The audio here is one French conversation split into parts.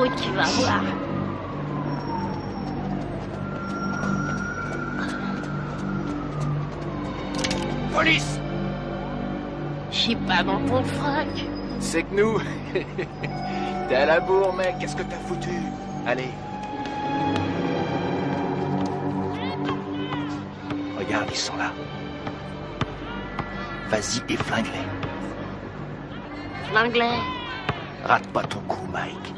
trop, tu vas voir. Police! Je suis pas dans ton froc. C'est que nous. T'es à la bourre, mec. Qu'est-ce que t'as foutu? Allez. Regarde, ils sont là. Vas-y et flingue-les. L'anglais. Rate pas ton coup, Mike.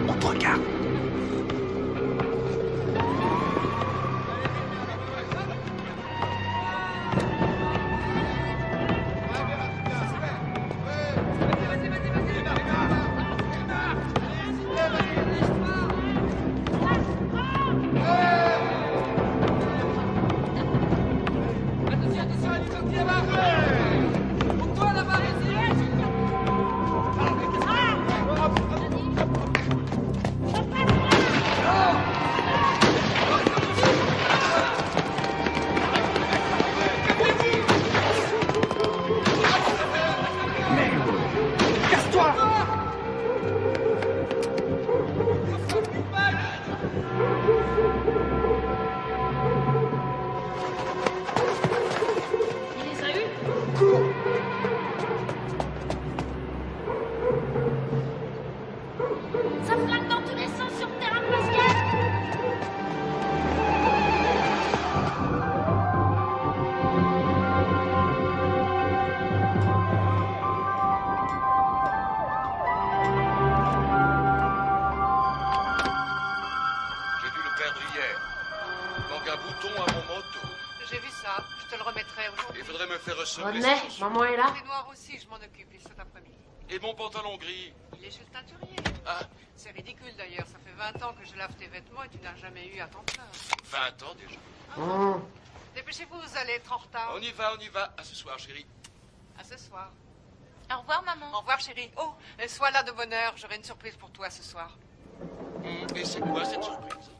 On te regarde. Ça flingue dans tous les sens sur le terrain de basket. J'ai dû le perdre hier. Il manque un bouton à mon manteau. J'ai vu ça. Je te le remettrai aujourd'hui. Il faudrait me faire ressembler. René, maman est là. Les noirs aussi, je m'en occupe cet après-midi. Et mon pantalon gris. Il est chez le teinturier. Ah, C'est ridicule d'ailleurs. Ça fait 20 ans que je lave tes vêtements et tu n'as jamais eu à t'en plaindre. 20 ans déjà. Mmh. Dépêchez-vous, vous allez être en retard. On y va, on y va. À ce soir, chérie. À ce soir. Au revoir, maman. Au revoir, chérie. Oh, sois là de bonne heure. J'aurai une surprise pour toi ce soir. Et c'est quoi cette surprise?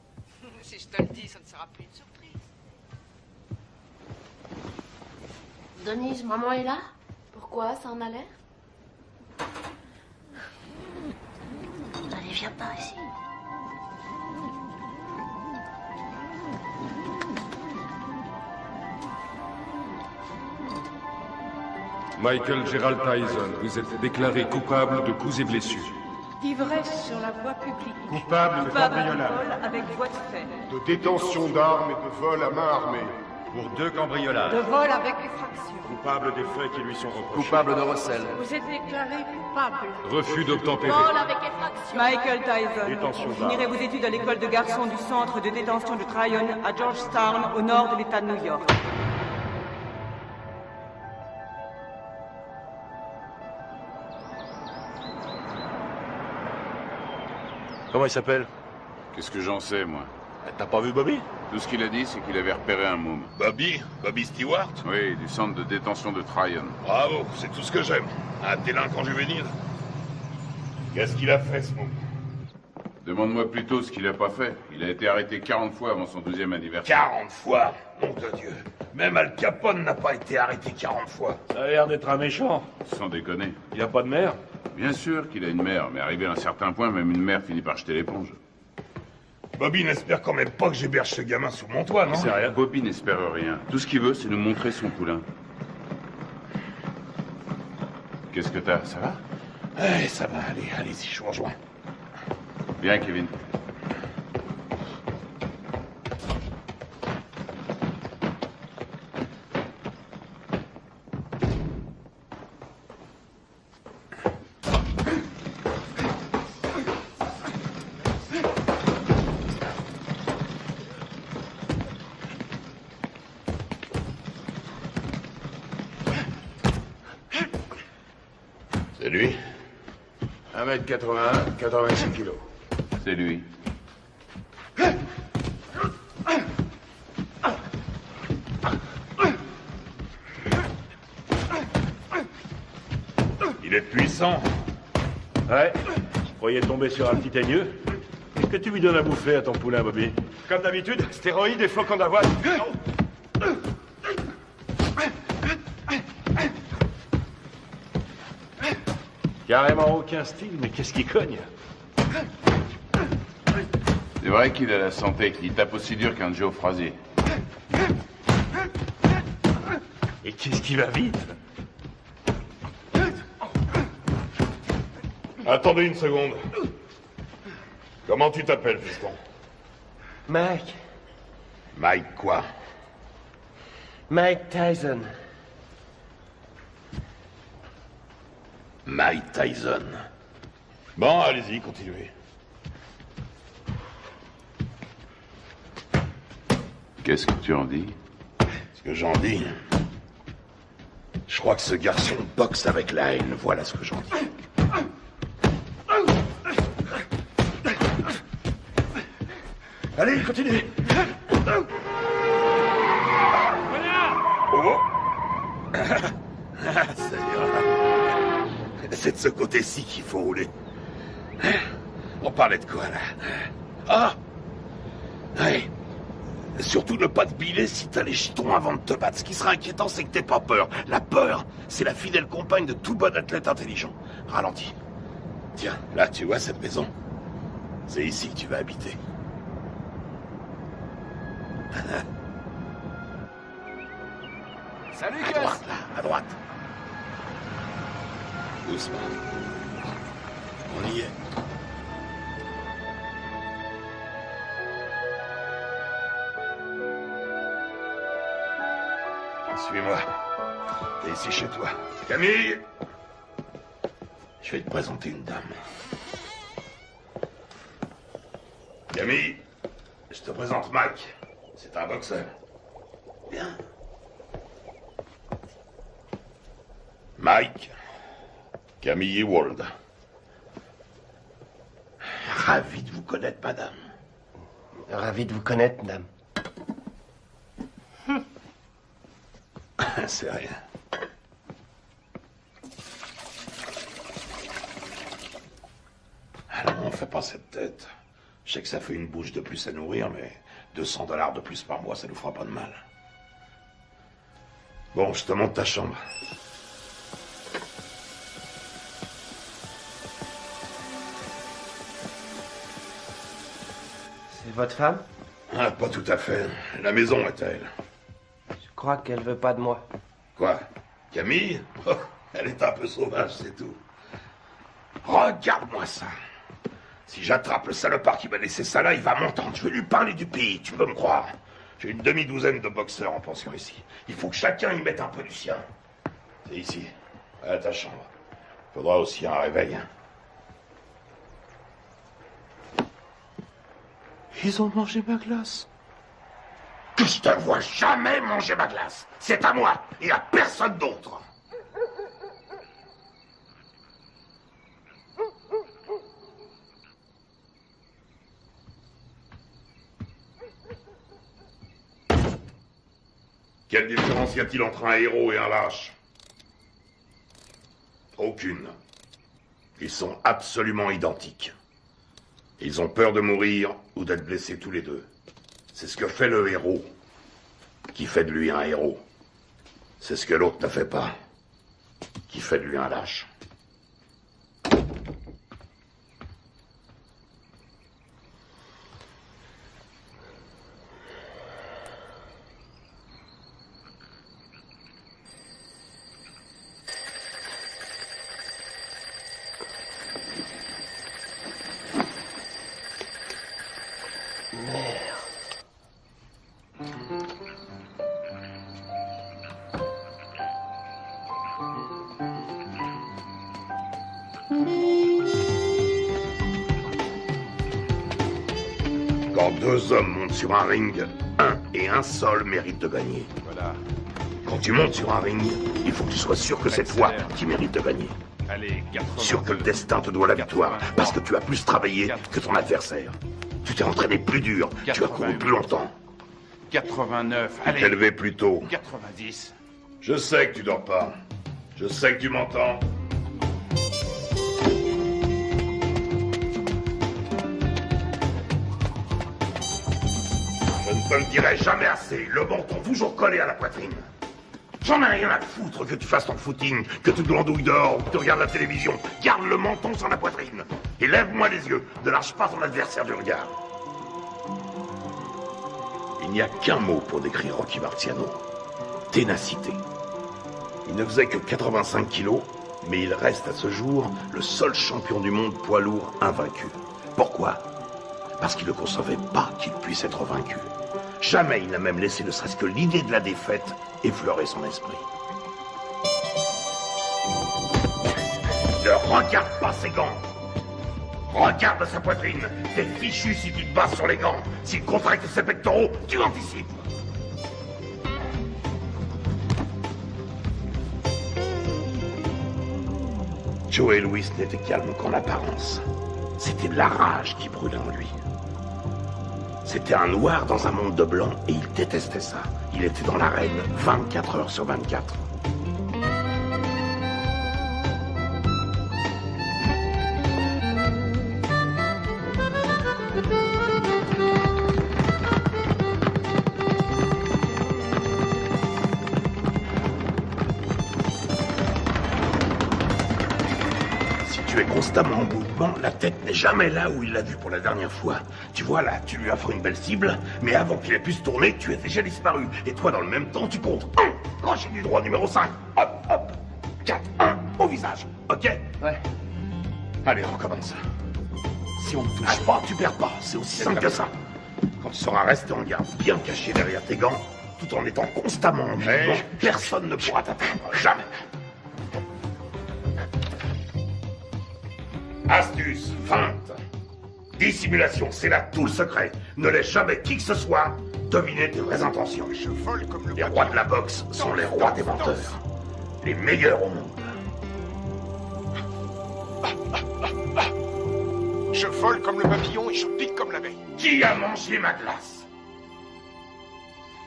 Si je te le dis, ça ne sera plus une surprise. Denise, maman est là. Pourquoi? Ça en a l'air? Allez, viens par ici. Michael Gerald Tyson, vous êtes déclaré coupable de coups et blessures. D'ivresse sur la voie publique. Coupable de Coupable de cambriolage, vol avec voie de fait. de détention d'armes et de vol à main armée. Pour 2 cambriolages. De vol avec effraction. Coupable des faits qui lui sont reprochés. Coupable de recel. Vous êtes déclaré coupable. Refus d'obtempérer. Vol avec effraction. Michael Tyson, Détention vous finirez vos études à l'école de garçons du centre de détention de Tryon à Georgetown, au nord de l'État de New York. Comment il s'appelle? Qu'est-ce que j'en sais, moi? T'as pas vu Bobby? Tout ce qu'il a dit, c'est qu'il avait repéré un môme. Bobby Stewart? Oui, du centre de détention de Tryon. Bravo, c'est tout ce que j'aime. Un délinquant juvénile. Qu'est-ce qu'il a fait, ce môme? Demande-moi plutôt ce qu'il a pas fait. Il a été arrêté 40 fois avant son 12e anniversaire. 40 fois? Nom de Dieu. Même Al Capone n'a pas été arrêté 40 fois. Ça a l'air d'être un méchant. Sans déconner. Il a pas de mère? Bien sûr qu'il a une mère, mais arrivé à un certain point, même une mère finit par jeter l'éponge. Bobby n'espère quand même pas que j'héberge ce gamin sous mon toit, non? C'est rien. Bobby n'espère rien. Tout ce qu'il veut, c'est nous montrer son poulain. Qu'est-ce que t'as? Ça va? Eh, ça va, allez-y, je vous rejoins. Bien, Kevin. C'est lui? 1m81, 86 kilos. C'est lui. Il est puissant. Ouais. Je croyais tomber sur un petit aigneux. Qu'est-ce que tu lui donnes à bouffer à ton poulain, Bobby? Comme d'habitude, stéroïdes et flocons d'avoine. Carrément aucun style, mais qu'est-ce qui cogne? C'est vrai qu'il a la santé, il tape aussi dur qu'un Joe Frazier. Et qu'est-ce qui va vite? Attendez une seconde. Comment tu t'appelles, fiston? Mike. Mike quoi? Mike Tyson. Mike Tyson. Bon, allez-y, continuez. Qu'est-ce que tu en dis? Ce que j'en dis... Je crois que ce garçon boxe avec la haine, voilà ce que j'en dis. Allez, continuez. Oh. Ça ira. C'est de ce côté-ci qu'il faut rouler. On parlait de quoi, là? Ah! Ouais. Surtout ne pas te biler si t'as les chitons avant de te battre. Ce qui sera inquiétant, c'est que t'aies pas peur. La peur, c'est la fidèle compagne de tout bon athlète intelligent. Ralentis. Tiens, là, tu vois cette maison? C'est ici que tu vas habiter. Salut, À Gus! droite, là, à droite. Doucement. On y est. Suis-moi. T'es ici chez toi. Camille! Je vais te présenter une dame. Camille, je te présente Mike. C'est un boxeur. Bien. Mike, Camille Ewald. Ravi de vous connaître, madame. Ravi de vous connaître, madame. C'est rien. Alors, on fait pas cette tête. Je sais que ça fait une bouche de plus à nourrir, mais $200 de plus par mois, ça nous fera pas de mal. Bon, je te montre ta chambre. C'est votre femme? Ah, pas tout à fait. La maison est à elle. Je crois qu'elle veut pas de moi. Quoi? Camille? Oh, elle est un peu sauvage, c'est tout. Regarde-moi ça. Si j'attrape le salopard qui m'a laissé ça là, il va m'entendre. Je vais lui parler du pays, tu peux me croire. J'ai une demi-douzaine de boxeurs en pension ici. Il faut que chacun y mette un peu du sien. C'est ici, à ta chambre. Faudra aussi un réveil. Hein. Ils ont mangé ma glace. Que je te vois jamais manger ma glace. C'est à moi et à personne d'autre. Quelle différence y a-t-il entre un héros et un lâche? Aucune. Ils sont absolument identiques. Ils ont peur de mourir ou d'être blessés tous les deux. C'est ce que fait le héros qui fait de lui un héros. C'est ce que l'autre ne fait pas, qui fait de lui un lâche. Quand deux hommes montent sur un ring, un et un seul mérite de gagner. Voilà. Quand tu montes sur un ring, il faut que tu sois sûr que cette fois, tu mérites de gagner. Allez, 82. Sûr que le destin te doit la victoire, parce que tu as plus travaillé que ton adversaire. Tu t'es entraîné plus dur, tu as couru plus longtemps. 89, Tu t'es levé plus tôt. 90. Je sais que tu dors pas. Je sais que tu m'entends. Je ne te le dirai jamais assez. Le menton toujours collé à la poitrine. J'en ai rien à foutre que tu fasses ton footing, que tu glandouilles dehors ou que tu regardes la télévision. Garde le menton sur la poitrine. Et lève-moi les yeux. Ne lâche pas ton adversaire du regard. Il n'y a qu'un mot pour décrire Rocky Marciano. Ténacité. Il ne faisait que 85 kilos, mais il reste à ce jour le seul champion du monde poids lourd invaincu. Pourquoi? Parce qu'il ne concevait pas qu'il puisse être vaincu. Jamais il n'a même laissé ne serait-ce que l'idée de la défaite effleurer son esprit. Ne regarde pas ses gants. Regarde sa poitrine. T'es fichu si tu te bases sur les gants. S'il contracte ses pectoraux, tu anticipes. Joey Louis n'était calme qu'en apparence. C'était de la rage qui brûlait en lui. C'était un noir dans un monde de blanc et il détestait ça. Il était dans l'arène 24 heures sur 24. Constamment en mouvement, la tête n'est jamais là où il l'a vue pour la dernière fois. Tu vois là, tu lui offres une belle cible, mais avant qu'il ait pu se tourner, tu es déjà disparu. Et toi, dans le même temps, tu comptes 1, crochet du droit numéro 5, hop, hop, 4, 1, au visage, ok? Ouais. Allez, on recommence. Si on ne touche pas, tu perds pas, c'est aussi simple que ça. Quand tu sauras rester en garde, bien caché derrière tes gants, tout en étant constamment en mouvement, personne ne pourra t'atteindre, jamais. Astuce, feinte, dissimulation, c'est là tout le secret. Ne laisse jamais qui que ce soit deviner tes vraies intentions. Les rois de la boxe sont les rois des menteurs. Les meilleurs au monde. Je vole comme le papillon et je pique comme l'abeille. Qui a mangé ma glace?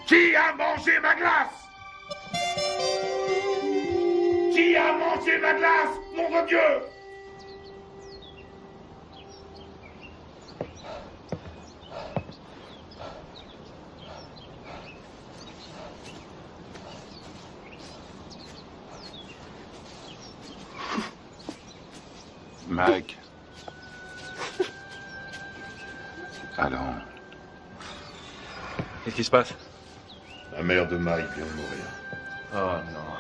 Qui a mangé ma glace? Qui a mangé ma glace, nom de Dieu? Mike. Allons. Qu'est-ce qui se passe? La mère de Mike vient de mourir. Oh non.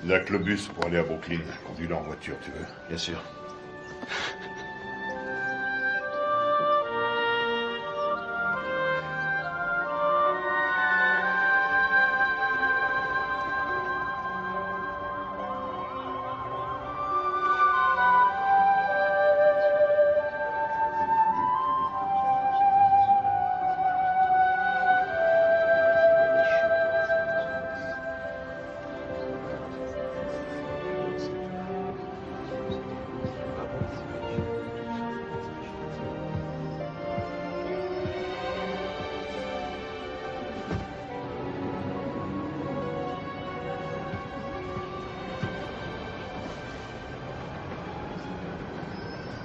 Il n'y a que le bus pour aller à Brooklyn. Conduis-le en voiture, tu veux? Bien sûr.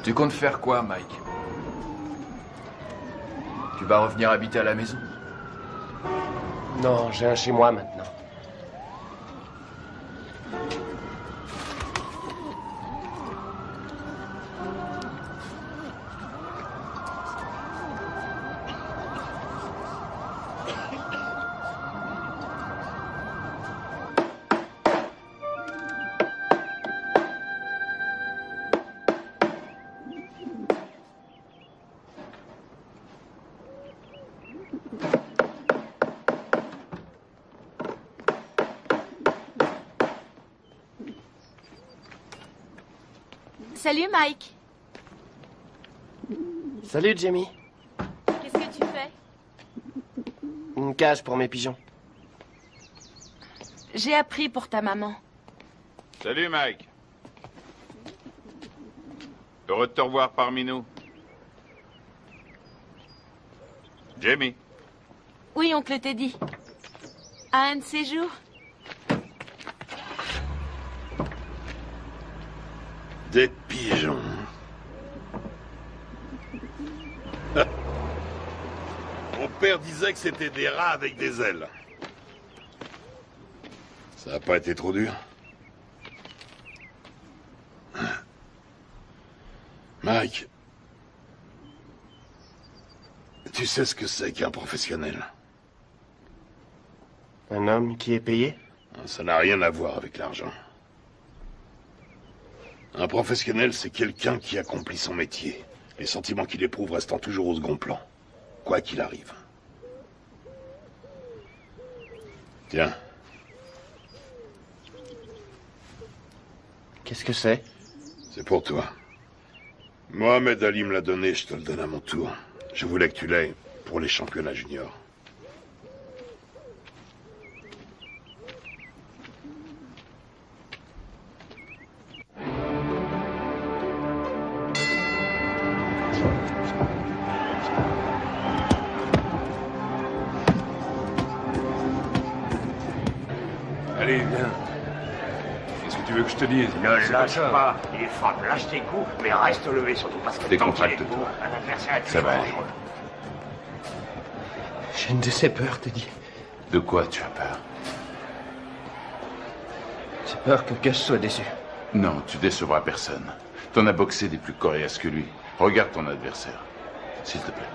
Tu comptes faire quoi, Mike? Tu vas revenir habiter à la maison? Non, j'ai un chez moi maintenant. Salut Mike. Salut Jamie. Qu'est-ce que tu fais? Une cage pour mes pigeons. J'ai appris pour ta maman. Salut, Mike. Heureux de te revoir parmi nous. Jamie. Oui, oncle Teddy. À un de ces jours. Des pigeons. Mon père disait que c'était des rats avec des ailes. Ça a pas été trop dur? Mike, tu sais ce que c'est qu'un professionnel? Un homme qui est payé? Ça n'a rien à voir avec l'argent. Un professionnel, c'est quelqu'un qui accomplit son métier. Les sentiments qu'il éprouve restant toujours au second plan, quoi qu'il arrive. Tiens. Qu'est-ce que c'est? C'est pour toi. Mohamed Ali me l'a donné, je te le donne à mon tour. Je voulais que tu l'aies pour les championnats juniors. Allez, viens. Qu'est-ce que tu veux que je te dise? Ne lâche pas. Il frappe, lâche tes coups, mais reste levé surtout parce que Décontracte-toi. un adversaire Ça va aller. J'ai une de ces peurs, te dis. De quoi tu as peur? J'ai peur que Gus soit déçu. Non, tu décevras personne. T'en as boxé des plus coriaces que lui. Regarde ton adversaire. S'il te plaît.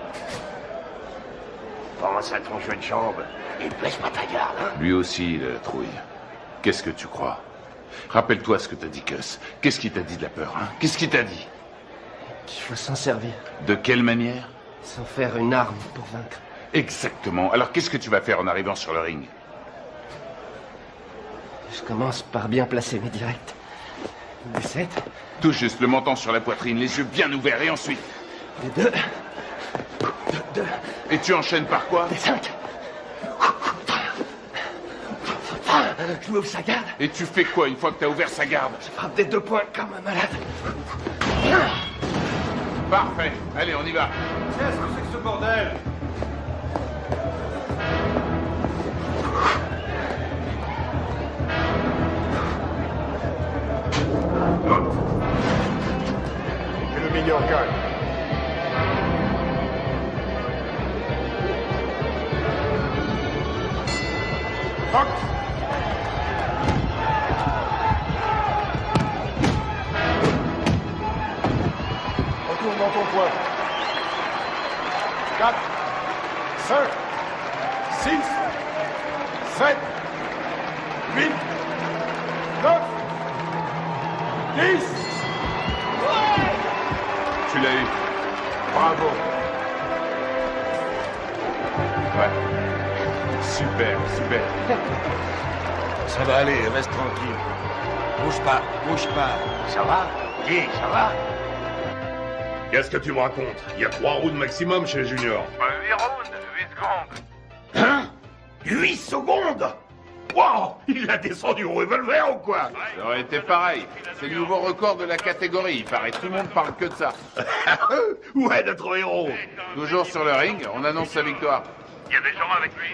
Pense à ton jeu de jambes et baisse pas ta garde. Hein? Lui aussi, il a la trouille. Qu'est-ce que tu crois? Rappelle-toi ce que t'as dit, Gus. Qu'est-ce qu'il t'a dit de la peur, hein? Qu'est-ce qu'il t'a dit? Qu'il faut s'en servir. De quelle manière? Sans faire une arme pour vaincre. Exactement. Alors qu'est-ce que tu vas faire en arrivant sur le ring? Je commence par bien placer mes directs. Des 7. Tout juste, le menton sur la poitrine, les yeux bien ouverts, et ensuite? Des 2. Et tu enchaînes par quoi? Des 5. Je m'ouvre sa garde. Et tu fais quoi une fois que t'as ouvert sa garde? Je frappe des 2 points comme un malade. Parfait. Allez, on y va. Qu'est-ce que c'est que ce bordel? Que le meilleur gagne. Fuck! Retourne dans ton coin. 4, 5, 6, 7, 8, 9, 10. Tu l'as eu. Bravo. Ouais. Super, super. Ça va aller, reste tranquille. Bouge pas, bouge pas. Ça va? Dis, ça va? Qu'est-ce que tu me racontes? Il y a 3 rounds maximum chez les juniors. 8 rounds, 8 secondes. Hein? 8 secondes? Wow! Il l'a descendu au revolver ou quoi? Ça aurait été pareil. C'est le nouveau record de la catégorie. Il paraît tout le monde parle que de ça. Ouais, notre héros. Toujours sur le ring, on annonce sa victoire. Il y a des gens avec lui.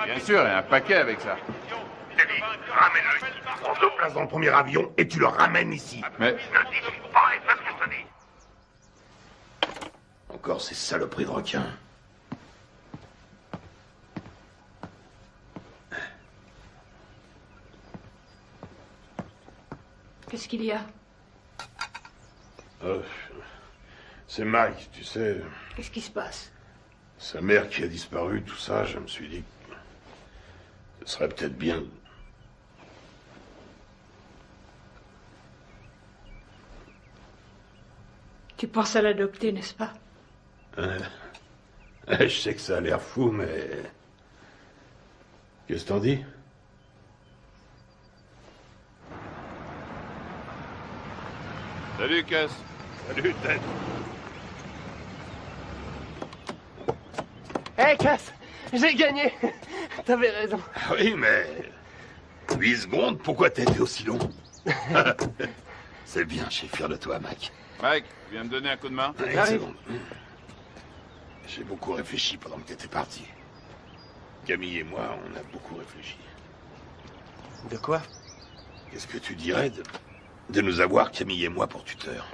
Bien sûr, il y a un paquet avec ça. Teddy, ramène-le. Prends 2 places dans le premier avion et tu le ramènes ici. Mais Ne discute pas et fais ce que je te dis. Encore ces saloperies de requins. Qu'est-ce qu'il y a? C'est Mike, tu sais. Qu'est-ce qui se passe? Sa mère qui a disparu, tout ça, je me suis dit que ce serait peut-être bien. Tu penses à l'adopter, n'est-ce pas? Je sais que ça a l'air fou, mais... Qu'est-ce que t'en dis? salut, Cass. Salut, Ted. Hé, Cass! J'ai gagné! T'avais raison. Ah oui, mais... 8 secondes, pourquoi t'as été aussi long? C'est bien, je suis fier de toi, Mac. Mike, tu viens me donner un coup de main? Une J'arrive. seconde. J'ai beaucoup réfléchi pendant que t'étais parti. Camille et moi, on a beaucoup réfléchi. De quoi? Qu'est-ce que tu dirais de nous avoir, Camille et moi, pour tuteurs?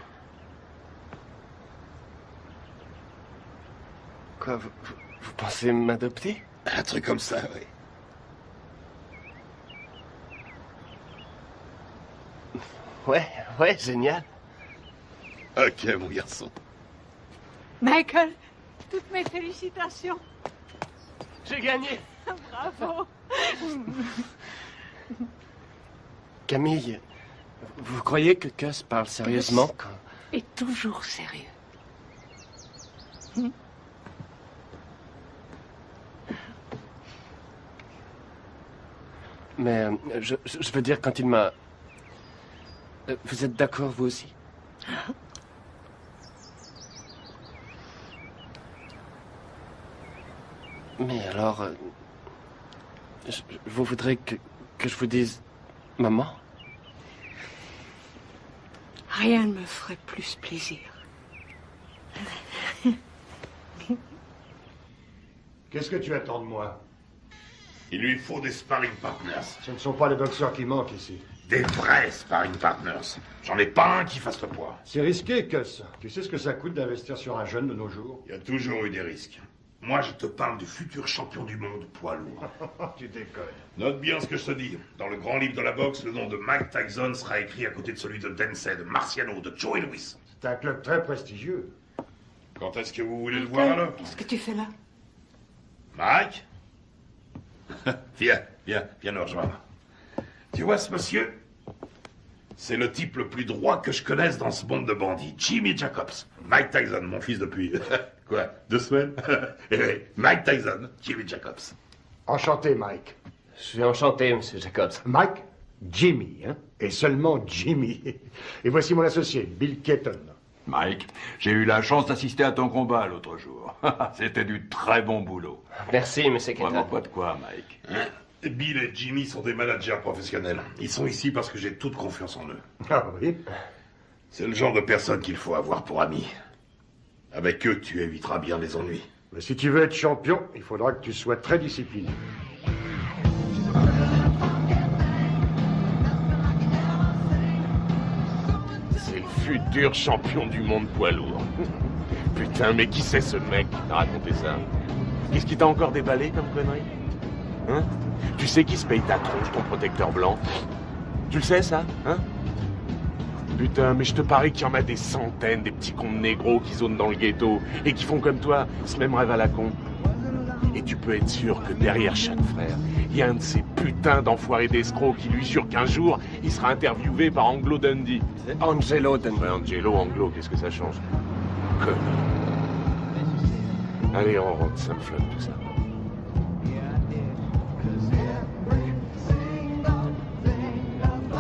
Quoi, vous pensez m'adopter? Un truc comme ça, oui. Ouais, génial. Ok, mon garçon. Michael, toutes mes félicitations. J'ai gagné. Bravo. Camille, vous croyez que Gus parle sérieusement quand... Et toujours sérieux. Mais je veux dire, quand il m'a... Vous êtes d'accord, vous aussi? Mais alors... vous voudrez que je vous dise... Maman? Rien ne me ferait plus plaisir. Qu'est-ce que tu attends de moi? Il lui faut des sparring partners. Ce ne sont pas les boxeurs qui manquent ici. Des vrais sparring partners. J'en ai pas un qui fasse le poids. C'est risqué, Gus. Tu sais ce que ça coûte d'investir sur un jeune de nos jours? Il y a toujours eu des risques. Moi, je te parle du futur champion du monde poids lourd. Tu déconnes. Note bien ce que je te dis. Dans le grand livre de la boxe, le nom de Mike Tyson sera écrit à côté de celui de Dempsey, de Marciano, de Joey Louis. C'est un club très prestigieux. Quand est-ce que vous voulez le voir alors? Qu'est-ce que tu fais là? Mike? Viens nous rejoindre. Tu vois ce monsieur? C'est le type le plus droit que je connaisse dans ce monde de bandits. Jimmy Jacobs. Mike Tyson, mon fils depuis... quoi, 2 semaines? Mike Tyson, Jimmy Jacobs. Enchanté, Mike. Je suis enchanté, monsieur Jacobs. Mike, Jimmy, hein? Et seulement Jimmy. Et voici mon associé, Bill Keaton. Mike, j'ai eu la chance d'assister à ton combat l'autre jour. C'était du très bon boulot. Merci, monsieur Keaton. Vraiment pas de quoi, Mike. Hein? Bill et Jimmy sont des managers professionnels. Ils sont ici parce que j'ai toute confiance en eux. Ah oui? C'est le genre de personne qu'il faut avoir pour amis. Avec eux, tu éviteras bien les ennuis. Mais si tu veux être champion, il faudra que tu sois très discipliné. C'est le futur champion du monde poids lourd. Putain, mais qui c'est ce mec qui t'a raconté ça? Qu'est-ce qui t'a encore déballé comme connerie? Hein? Tu sais qui se paye ta tronche, ton protecteur blanc? Tu le sais, ça? Hein? Putain, mais je te parie qu'il y en a des centaines, des petits cons de négros qui zonent dans le ghetto et qui font comme toi, ce même rêve à la con. Et tu peux être sûr que derrière chaque frère, il y a un de ces putains d'enfoirés d'escrocs qui lui jure qu'un jour, il sera interviewé par Anglo Dundee. Angelo Dundee. Ouais, Angelo, Anglo, qu'est-ce que ça change? Connard. Allez, on rentre, ça me flotte tout ça.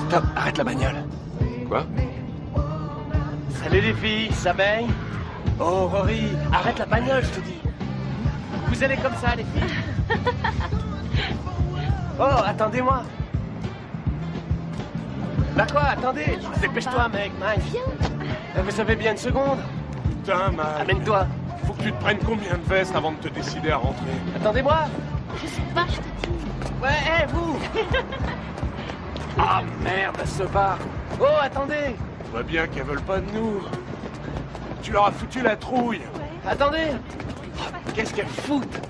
Stop, arrête la bagnole. Quoi? Salut les filles, ça baigne? Oh Rory, arrête la bagnole, je te dis. Vous allez comme ça, les filles? Oh, attendez-moi. Bah quoi, attendez. Dépêche-toi, mec, Mike. Viens. Vous avez bien une seconde? Putain, Mike. Amène-toi. Faut que tu te prennes combien de vestes avant de te décider à rentrer? Attendez-moi. Je sais pas, je te dis. Ouais, vous. Ah merde, elle se barre. Oh, attendez. On voit bien qu'elles veulent pas de nous. Tu leur as foutu la trouille. Ouais. Attendez. Qu'est-ce qu'elles foutent?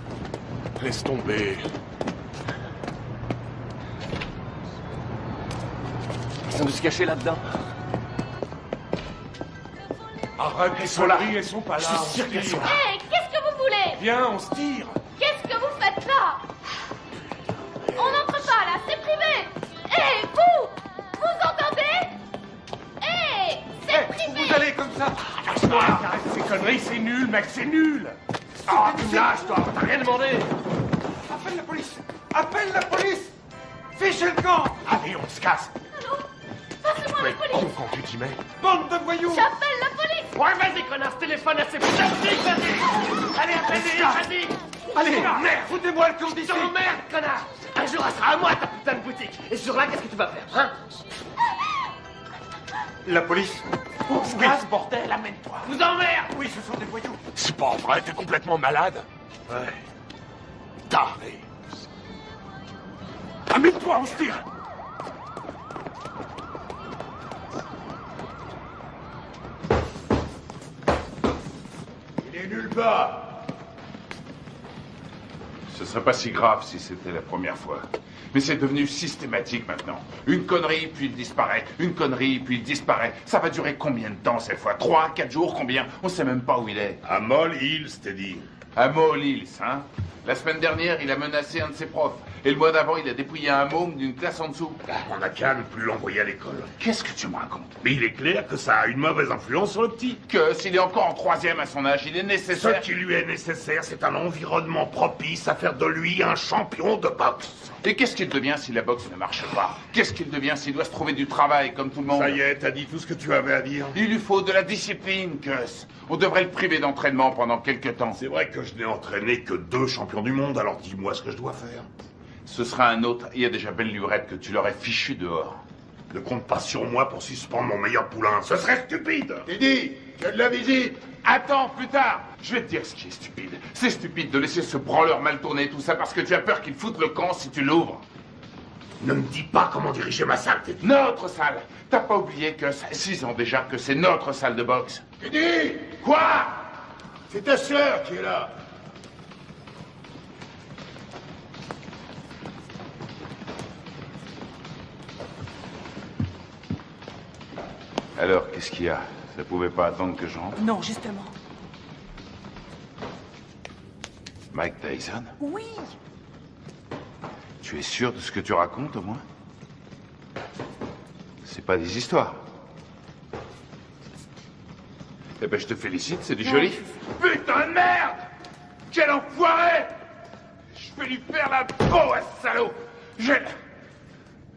Laisse tomber. Ils ont dû se cacher là-dedans. Arrête, elles sont là. Elles sont pas là. Je suis sûr qu'elles sont là. Hé, qu'est-ce que vous voulez? Viens, on se tire. Qu'est-ce que vous faites là? On n'entre pas là, c'est privé. Hé, vous entendez? Hé, c'est privé. Vous allez comme ça. Lâche-toi, arrête ces conneries, c'est nul, mec, c'est nul. Ah, tu me lâches, toi. T'as rien demandé. Appelle la police. Appelle la police. Fichez le camp. Allez, on se casse. Allô? Passez-moi la police. Quand tu dis, mec. Bande de voyous. J'appelle la police. Ouais, vas-y, connard, téléphone à ces putains de flics, vas-y. Allez, appelle-les, vas-y. Allez, merde, foutez-moi le camp d'ici. Merde, connard. Un jour, elle sera à moi, ta putain de boutique. Et ce jour-là, qu'est-ce que tu vas faire, hein? La police. On se casse, bordel, amène-toi. Vous emmerde. Oui, ce sont des voyous. C'est pas vrai, t'es complètement malade. Ouais. Taré. Amène-toi, on se tire. Il est nulle part. Ce serait pas si grave si c'était la première fois. Mais c'est devenu systématique maintenant. Une connerie, puis il disparaît. Une connerie, puis il disparaît. Ça va durer combien de temps cette fois? 3, 4 jours, combien? On sait même pas où il est. À Moll Hills, t'es dit. À Moll Hills, hein? La semaine dernière, il a menacé un de ses profs. Et le mois d'avant, il a dépouillé un môme d'une classe en dessous. On n'a qu'à ne plus l'envoyer à l'école. Qu'est-ce que tu me racontes? Mais il est clair que ça a une mauvaise influence sur le petit. Que s'il est encore en 3e à son âge, il est nécessaire... Ce qui lui est nécessaire, c'est un environnement propice à faire de lui un champion de boxe. Et qu'est-ce qu'il devient si la boxe ne marche pas? Qu'est-ce qu'il devient s'il doit se trouver du travail comme tout le monde? Ça y est, t'as dit tout ce que tu avais à dire. Il lui faut de la discipline, Gus. On devrait le priver d'entraînement pendant quelque temps. C'est vrai que je n'ai entraîné que 2 champions du monde, alors dis-moi ce que je dois faire. Ce sera un autre. Il y a déjà belle lurette que tu l'aurais fichu dehors. Ne compte pas sur moi pour suspendre mon meilleur poulain. Ce serait stupide. Teddy, tu as de la visite. Attends, plus tard. Je vais te dire ce qui est stupide. C'est stupide de laisser ce branleur mal tourner tout ça parce que tu as peur qu'il foute le camp si tu l'ouvres. Ne me dis pas comment diriger ma salle, Teddy. Notre salle. T'as pas oublié que ça fait 6 ans déjà que c'est notre salle de boxe. Teddy! Quoi? C'est ta sœur qui est là. Alors, qu'est-ce qu'il y a? Ça pouvait pas attendre que je rentre? Non, justement. Mike Tyson? Oui. Tu es sûr de ce que tu racontes, au moins? C'est pas des histoires. Eh ben, je te félicite, c'est du joli. Putain de merde! Quel enfoiré! Je vais lui faire la peau à ce salaud!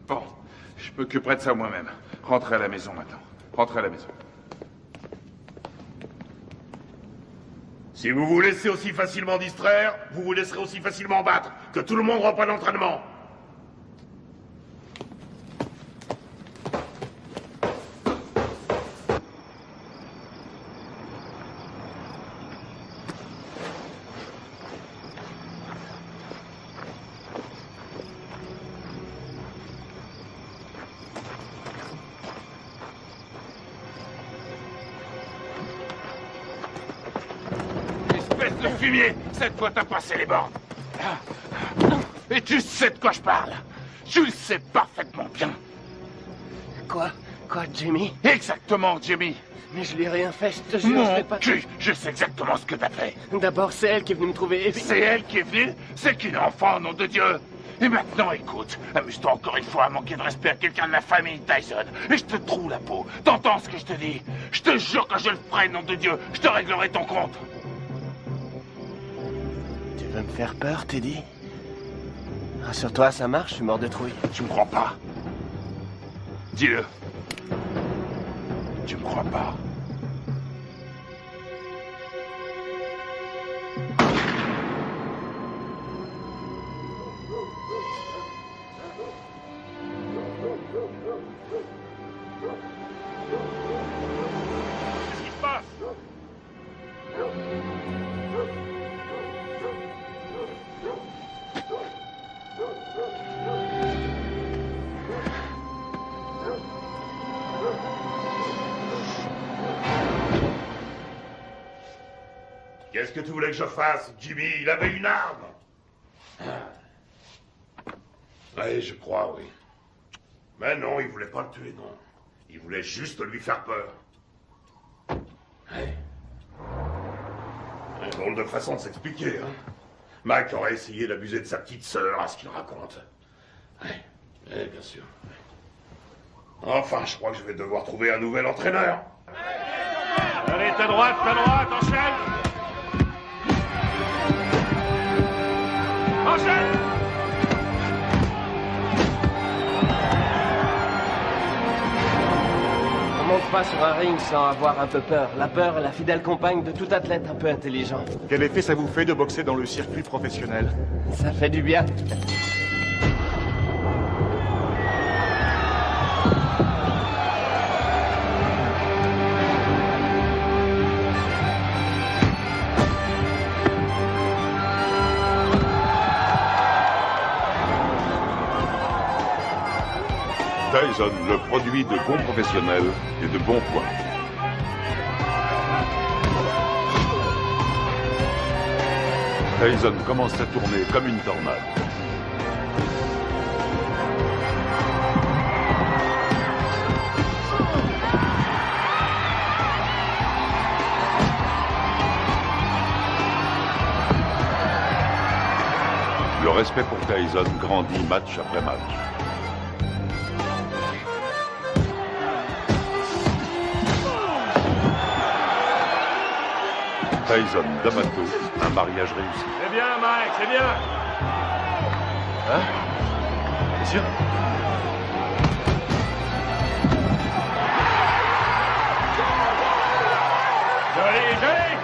Bon, je m'occuperai de ça moi-même. Rentrez à la maison maintenant. Rentrez à la maison. Si vous vous laissez aussi facilement distraire, vous vous laisserez aussi facilement battre. Que tout le monde reprenne l'entraînement. De fumier, cette fois t'as passé les bornes. Et tu sais de quoi je parle. Tu le sais parfaitement bien. Quoi, Jimmy? Exactement, Jimmy. Mais je lui ai rien fait, je te jure, je Mon l'ai pas... cul, je sais exactement ce que t'as fait. D'abord, c'est elle qui est venue me trouver. Et puis... C'est elle qui est venue? C'est qu'une enfant, nom de Dieu. Et maintenant, écoute, amuse-toi encore une fois à manquer de respect à quelqu'un de la famille Tyson. Et je te troue la peau. T'entends ce que je te dis? Je te jure que je le ferai, nom de Dieu. Je te réglerai ton compte. Tu veux me faire peur, Teddy? Rassure-toi, ça marche, je suis mort de trouille. Tu me crois pas? Dis-le. Tu me crois pas? Qu'est-ce qui se passe? Qu'est-ce que tu voulais que je fasse, Jimmy? Il avait une arme. Oui, je crois, oui. Mais non, il voulait pas le tuer, non. Il voulait juste lui faire peur. Ouais. Une drôle de façon de s'expliquer, hein. Mac aurait essayé d'abuser de sa petite sœur, à ce qu'il raconte. Ouais, bien sûr. Enfin, je crois que je vais devoir trouver un nouvel entraîneur. Allez, ta droite, enchaîne! Enchaîne! On monte pas sur un ring sans avoir un peu peur. La peur est la fidèle compagne de tout athlète un peu intelligent. Quel effet ça vous fait de boxer dans le circuit professionnel? Ça fait du bien. Tyson, le produit de bons professionnels et de bons points. Tyson commence à tourner comme une tornade. Le respect pour Tyson grandit match après match. Tyson, D'Amato, un mariage réussi. C'est bien, Mike, c'est bien. Hein? T'es sûr? Joli, joli.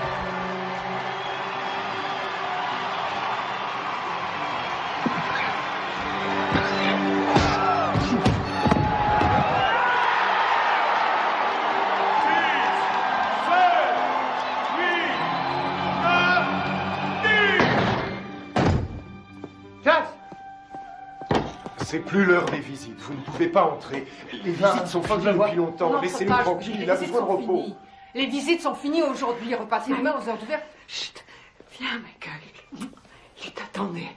C'est plus l'heure des visites. Vous ne pouvez pas entrer. Les visites sont finies depuis longtemps. Laissez-nous tranquille. Il a besoin de repos. Les visites sont finies aujourd'hui. Repassez demain aux heures d'ouverture. Chut. Viens, Michael. Il t'attendait.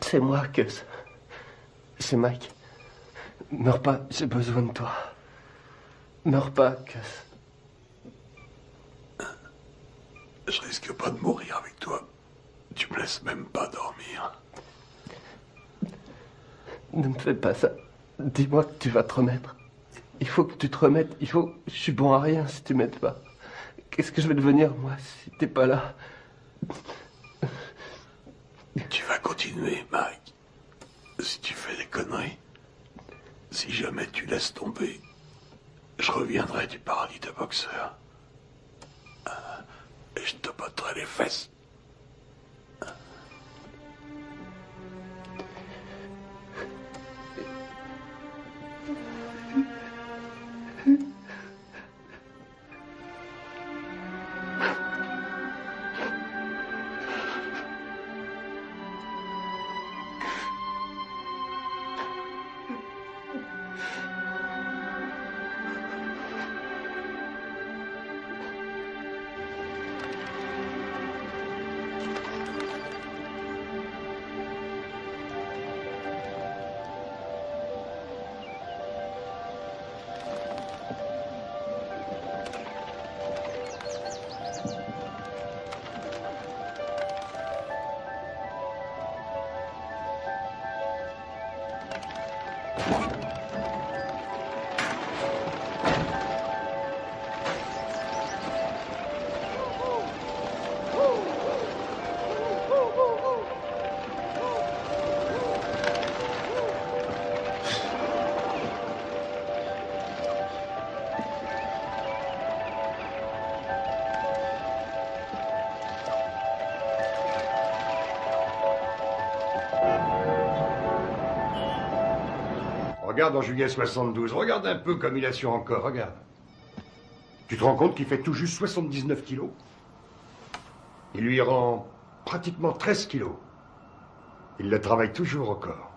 C'est moi, Gus. C'est Mike. Meurs pas, j'ai besoin de toi. Meurs pas, Gus. Je risque pas de mourir avec toi. Tu me laisses même pas dormir. Ne me fais pas ça. Dis-moi que tu vas te remettre. Il faut que tu te remettes. Je suis bon à rien si tu m'aides pas. Qu'est-ce que je vais devenir, moi, si t'es pas là? Tu vas continuer, Mike. Si tu fais des conneries, si jamais tu laisses tomber, je reviendrai du paradis de boxeur. Et je te botterai les fesses. Regarde en juillet 72, regarde un peu comme il a su encore, regarde. Tu te rends compte qu'il fait tout juste 79 kilos? Il lui rend pratiquement 13 kilos. Il le travaille toujours au corps.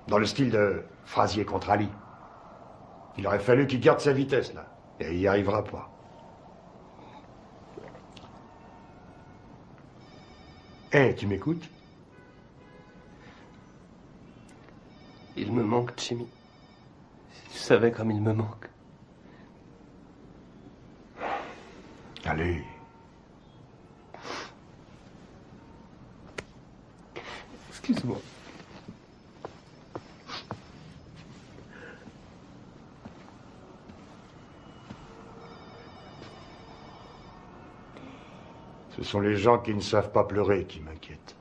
Dans le style de Frazier contre Ali. Il aurait fallu qu'il garde sa vitesse, là. Et il n'y arrivera pas. Hé, tu m'écoutes? Il me manque, Jimmy. Si tu savais comme il me manque. Allez. Excuse-moi. Ce sont les gens qui ne savent pas pleurer qui m'inquiètent.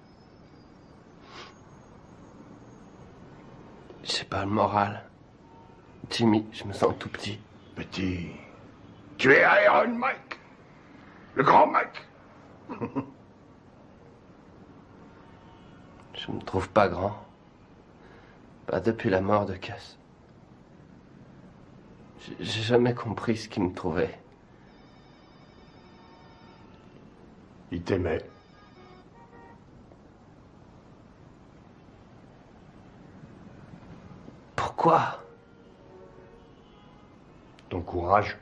J'ai pas le moral. Jimmy, je me sens tout petit. Petit. Tu es Iron Mike. Le grand Mike. Je me trouve pas grand. Pas depuis la mort de Cass. J'ai jamais compris ce qui me trouvait. Il t'aimait. Quoi? Ton courage.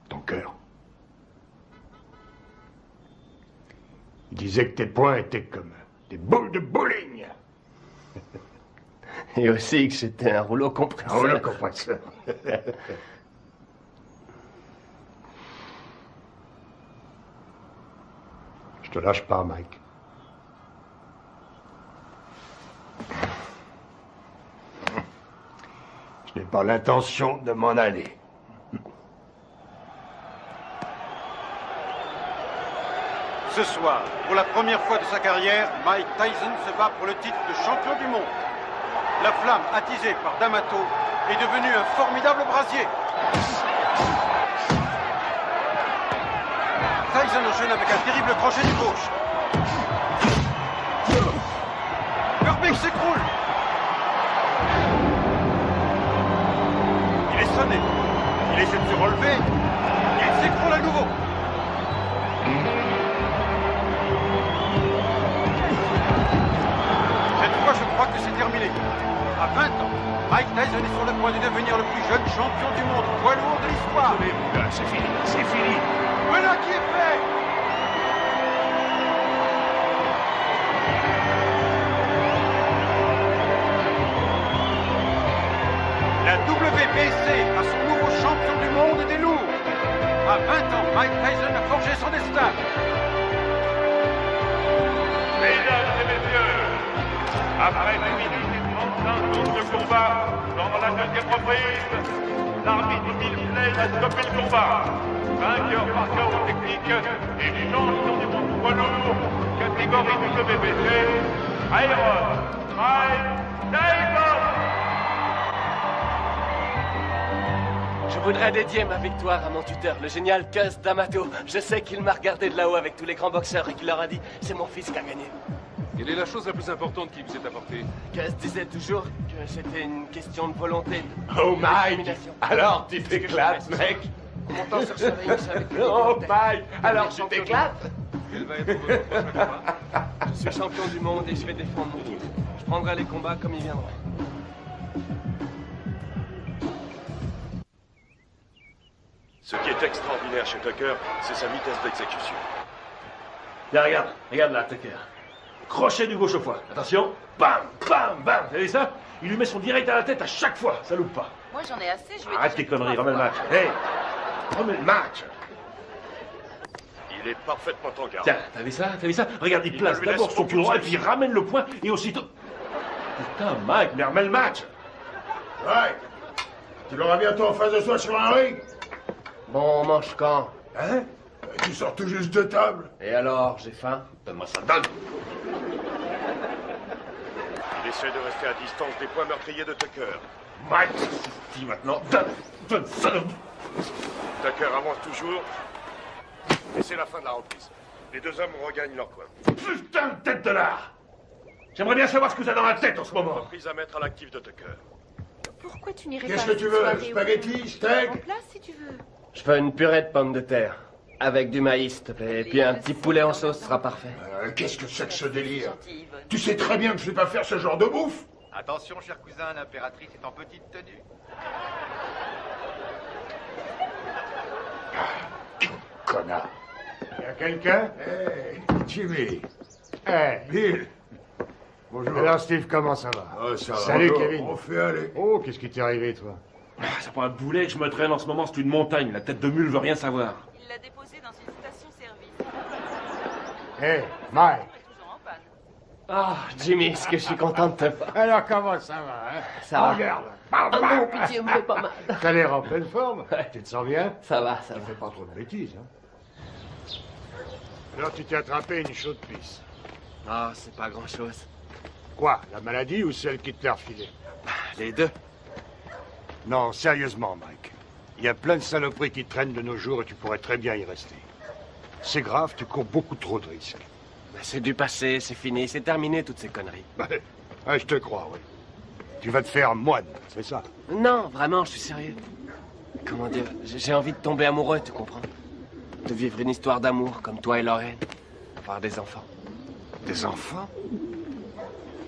Ton cœur. Il disait que tes poings étaient comme des boules de bowling. Et aussi que j'étais un rouleau compresseur. Un rouleau compresseur. Je te lâche pas, Mike. Je n'ai pas l'intention de m'en aller. Ce soir, pour la première fois de sa carrière, Mike Tyson se bat pour le titre de champion du monde. La flamme attisée par D'Amato est devenue un formidable brasier. Tyson enchaîne avec un terrible crochet du gauche. Herbig s'écroule. Il est sonné. Il essaie de se relever. Il s'écroule à nouveau. Cette fois, je crois que c'est terminé. À 20 ans, Mike Tyson est sur le point de devenir le plus jeune champion du monde poids lourd de l'histoire. C'est fini, c'est fini. Voilà qui est fait. La WBC a son nouveau champion du monde des lourds. À 20 ans, Mike Tyson a forgé son destin. Mesdames et messieurs, après 2 minutes et 35 secondes de combat, dans la deuxième reprise, l'arbitre Bill Slade a stoppé le combat. Vainqueur par chaos technique et champion du monde poids lourd, catégorie du WBC, Iron Mike Tyson. Je voudrais dédier ma victoire à mon tuteur, le génial Cus D'Amato. Je sais qu'il m'a regardé de là-haut avec tous les grands boxeurs et qu'il leur a dit « C'est mon fils qui a gagné ». Quelle est la chose la plus importante qui vous est apportée? Cus disait toujours que c'était une question de volonté. Oh Mike, alors tu t'éclates, mec. Comment t'en sortirais avec Oh Mike, alors tu t'éclates. Quel va être votre prochain combat? Je suis champion du monde et je vais défendre mon titre. Je prendrai les combats comme ils viendront. Ce qui est extraordinaire chez Tucker, c'est sa vitesse d'exécution. Là, regarde là, Tucker. Crochet du gauche au foie. Attention. Bam, bam, bam. Vous avez ça? Il lui met son direct à la tête à chaque fois. Ça loupe pas. Moi, j'en ai assez. Je vais Arrête tes conneries, remets le match. Hey, remets le match. Il est parfaitement en garde. Tiens, t'as vu ça? T'as vu ça? Regarde, il place ne lui laisse d'abord son pied droit et puis il ramène le poing et aussitôt... Putain, Mike, mais remets le match. Ouais. Tu l'auras bientôt en face de soi sur un ring. Bon, on mange quand? Hein? Tu sors tout juste de table. Et alors, j'ai faim? Donne-moi ça, donne. Il essaie de rester à distance des points meurtriers de Tucker. Mike, dis maintenant, donne ça. Tucker avance toujours. Et c'est la fin de la reprise. Les deux hommes regagnent leur coin. Putain de tête de l'art. J'aimerais bien savoir ce que t'as dans la tête en ce moment. Reprise à mettre à l'actif de Tucker. Pourquoi tu n'irais pas Qu'est-ce que tu veux? Spaghetti, steak? En place, si tu veux. Je veux une purée de pommes de terre. Avec du maïs, s'il te plaît. Et puis un petit poulet en sauce sera parfait. Qu'est-ce que c'est que ce délire? Tu sais très bien que je ne vais pas faire ce genre de bouffe. Attention, cher cousin, l'impératrice est en petite tenue. Connard. Y a quelqu'un? Hey, Jimmy. Hey, Bill. Bonjour. Alors, Steve, comment ça va? Oh, ça va. Salut, Bonjour. Kevin. On fait aller. Oh, qu'est-ce qui t'est arrivé, toi? Ça prend un boulet que je me traîne en ce moment, c'est une montagne. La tête de mule veut rien savoir. Il l'a déposé dans une station-service. Hey, Mike. Ah, Jimmy, est-ce que je suis content de te voir? Alors, comment ça va, hein? Ça va. Regarde. Ah non, pitié, me fais pas mal. T'as l'air en pleine forme. Tu te sens bien? Ça va, ça Tu va. fais pas trop de bêtises, hein? Alors, tu t'es attrapé une chaude pisse. Ah, c'est pas grand-chose. Quoi? La maladie ou celle qui te l'a refilée? Les deux. Non, sérieusement, Mike. Il y a plein de saloperies qui traînent de nos jours et tu pourrais très bien y rester. C'est grave, tu cours beaucoup trop de risques. C'est du passé, c'est fini, c'est terminé toutes ces conneries. Ouais, je te crois, oui. Tu vas te faire moine, c'est ça? Non, vraiment, je suis sérieux. Comment dire, j'ai envie de tomber amoureux, tu comprends? De vivre une histoire d'amour comme toi et Lorraine. Avoir des enfants. Des enfants?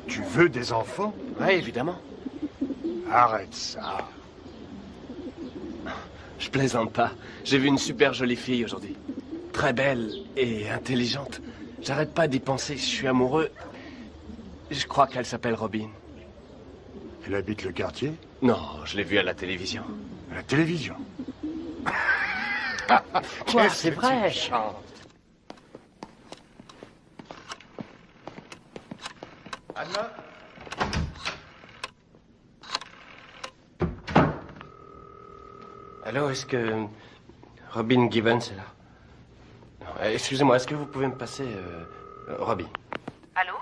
Tu veux des enfants? Oui, évidemment. Arrête ça. Je plaisante pas. J'ai vu une super jolie fille aujourd'hui. Très belle et intelligente. J'arrête pas d'y penser, je suis amoureux. Je crois qu'elle s'appelle Robin. Elle habite le quartier? Non, je l'ai vue à la télévision. À la télévision? Quoi, c'est vrai. Anna? Allô, est-ce que Robin Gibbons est là? Non, excusez-moi, est-ce que vous pouvez me passer Robin? Allô?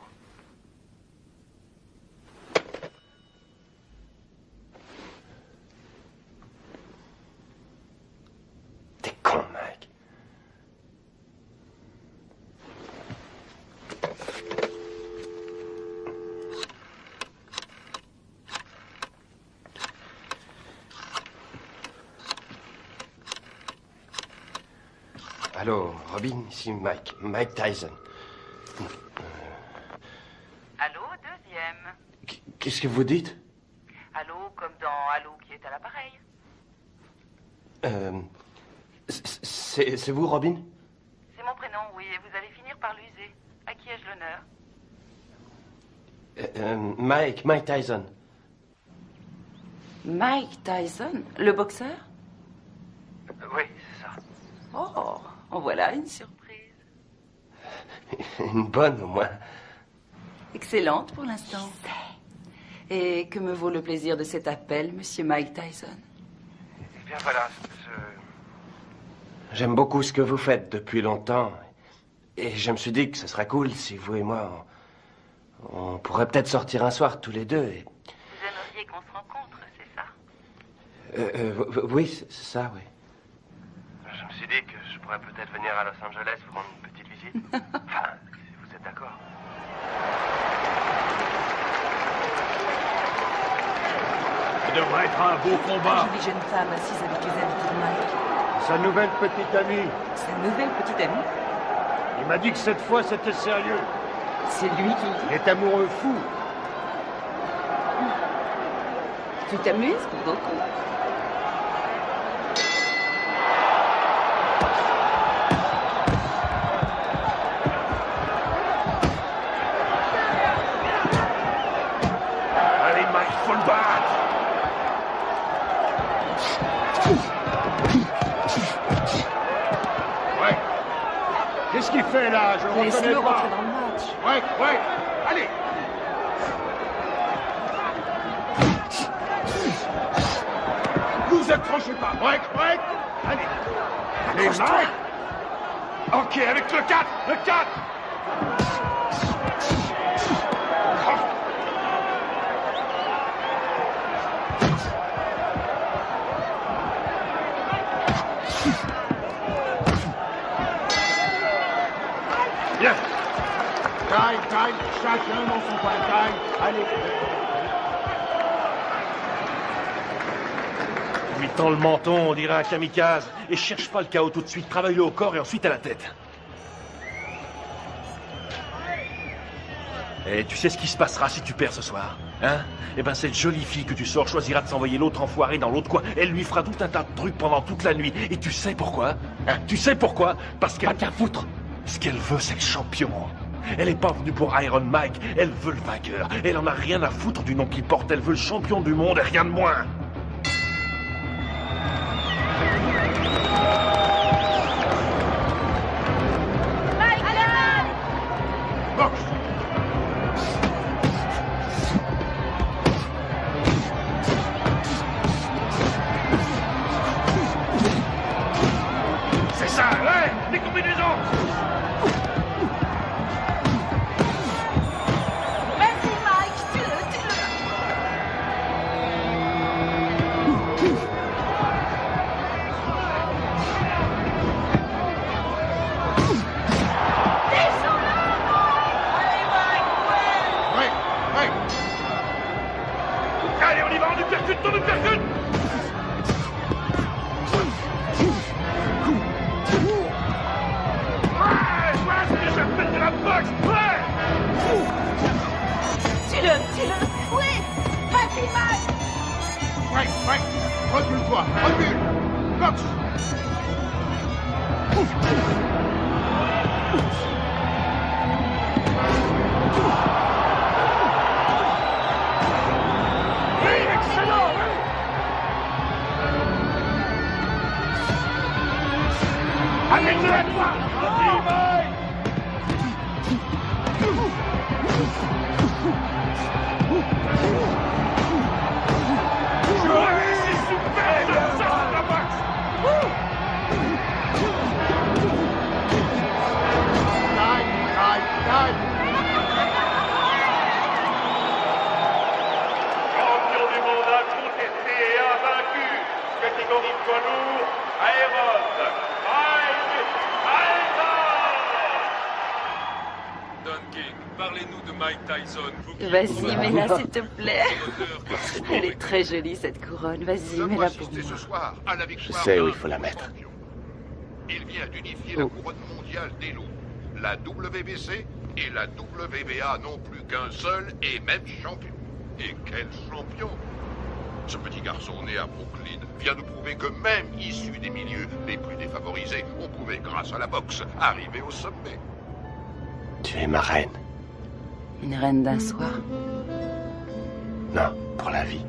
T'es con, Mike. Allô, Robin, ici Mike. Mike Tyson. Allô, deuxième. Qu'est-ce que vous dites? Allô, comme dans Allô qui est à l'appareil. C'est vous, Robin? C'est mon prénom, oui, et vous allez finir par l'user. À qui ai-je l'honneur? Mike Tyson. Mike Tyson, le boxeur? Oui, c'est ça. Oh, en voilà une surprise. Une bonne, au moins. Excellente pour l'instant. Et que me vaut le plaisir de cet appel, monsieur Mike Tyson? Eh bien, voilà, J'aime beaucoup ce que vous faites depuis longtemps. Et je me suis dit que ce serait cool si vous et moi, on pourrait peut-être sortir un soir tous les deux. Et... Vous aimeriez qu'on se rencontre, c'est ça? Oui, c'est ça, oui. Je me suis dit que je pourrais peut-être venir à Los Angeles vous rendre une petite visite. Enfin, si vous êtes d'accord. Ça devrait être un beau combat. Une jolie jeune femme assise avec les habits de Mike. Sa nouvelle petite amie. Sa nouvelle petite amie? Il m'a dit que cette fois c'était sérieux. C'est lui qui le dit? Il est amoureux fou. Tu t'amuses beaucoup. Allez, Mike, faut le battre. Ouais. Qu'est-ce qu'il fait là? Je le reconnais Laisse-le pas. rentrer dans le match. Ouais. Allez. Vous accrochez pas. Ouais. Allez. Allez, Mike. Ok, avec le 4. Le 4. Bien. Taille. Chacun dans son coin. Taille. Allez. Lui tend le menton, on dirait un kamikaze. Et cherche pas le chaos tout de suite. Travaille-le au corps et ensuite à la tête. Et tu sais ce qui se passera si tu perds ce soir, hein? Eh ben, cette jolie fille que tu sors choisira de s'envoyer l'autre enfoiré dans l'autre coin. Elle lui fera tout un tas de trucs pendant toute la nuit. Et tu sais pourquoi? Hein? Tu sais pourquoi? Parce qu'elle... Pas qu'à foutre. Ce qu'elle veut, c'est le champion. Elle est pas venue pour Iron Mike. Elle veut le vainqueur. Elle en a rien à foutre du nom qu'il porte. Elle veut le champion du monde et rien de moins. C'est ça, ouais, les combinaisons. Vas-y, Mike, tue-le. Allez, on y va, on uppercut, on uppercut. Ouais, voilà ce que j'appelle de la boxe, ouais. Tue-le. Oui, vas-y, Mike. Mike, recule-toi, recule. Cox. Champion du monde incontesté et invaincu, catégorie poids lourd, Aéron, Mike Tyson. Don King, parlez-nous de Mike Tyson. Vas-y, mets-la s'il te plaît. Elle est très jolie cette couronne. Vas-y, mets-la pour moi. Ce soir à la Je victoire sais où d'un il faut la mettre. champion. Il vient d'unifier la couronne mondiale des loups. La WBC et la WBA n'ont plus qu'un seul et même champion. Et quel champion! Ce petit garçon né à Brooklyn vient de prouver que même issu des milieux les plus défavorisés, on pouvait, grâce à la boxe, arriver au sommet. Tu es ma reine. Une reine d'un soir. Non, pour la vie.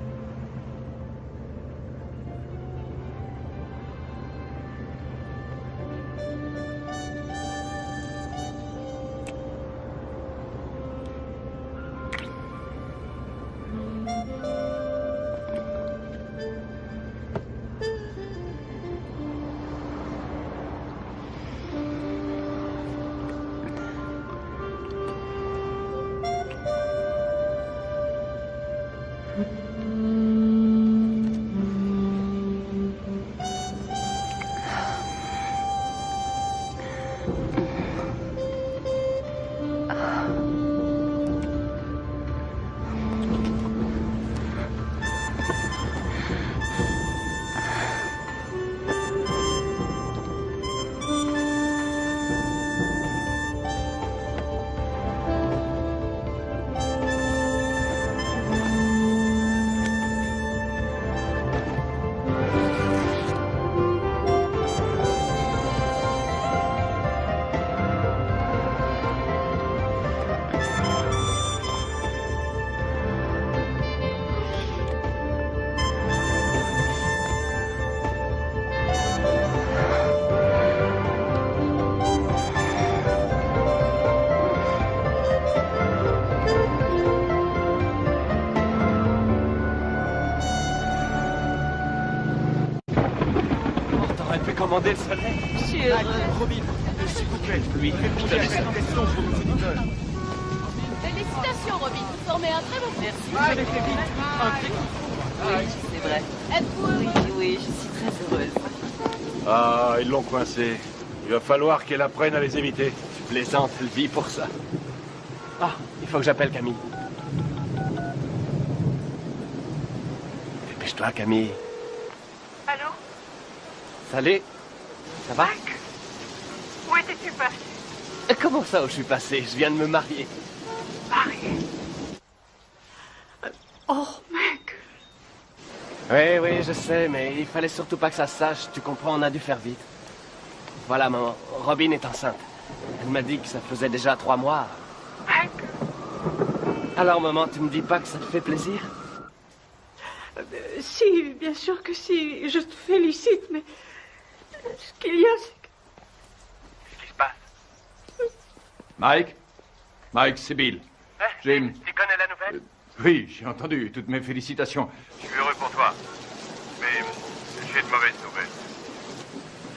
Commander le soleil. Je suis heureuse. Robin, s'il vous plaît, lui, je te laisse une question pour nos auditeurs. Félicitations, Robin. Vous formez un très bon Merci. Vous avez fait vite. Un trick. Oui, c'est vrai. Êtes-vous heureux? Oui, je suis très heureuse. Ah, ils l'ont coincé. Il va falloir qu'elle apprenne à les éviter. Tu plaisantes, elle vit pour ça. Ah, il faut que j'appelle Camille. Dépêche-toi, Camille. Allô? Salut. Ça va? Mike? Où étais-tu passé? Comment ça où je suis passé? Je viens de me marier. Marié? Oh, mec! Oui, je sais, mais il fallait surtout pas que ça se sache. Tu comprends, on a dû faire vite. Voilà, maman. Robin est enceinte. Elle m'a dit que ça faisait déjà 3 mois. Mec? Alors, maman, tu me dis pas que ça te fait plaisir? Si, bien sûr que si. Je te félicite, mais... Ce qu'il y a, c'est que... Qu'est-ce qui se passe? Mike, c'est Bill. Jim. Tu connais la nouvelle? Oui, j'ai entendu. Toutes mes félicitations. Je suis heureux pour toi. Mais j'ai de mauvaises nouvelles.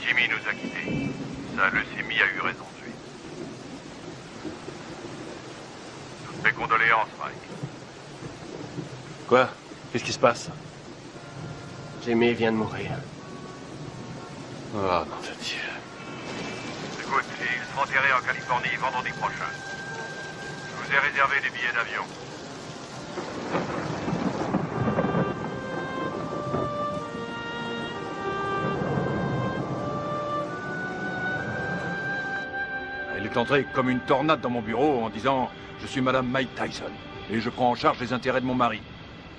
Jimmy nous a quittés. Sa leucémie a eu raison de lui. Toutes mes condoléances, Mike. Quoi? Qu'est-ce qui se passe? Jimmy vient de mourir. Oh, nom de Dieu. Écoute, ils seront enterrés en Californie vendredi prochain. Je vous ai réservé des billets d'avion. Elle est entrée comme une tornade dans mon bureau en disant « Je suis Madame Mike Tyson et je prends en charge les intérêts de mon mari. »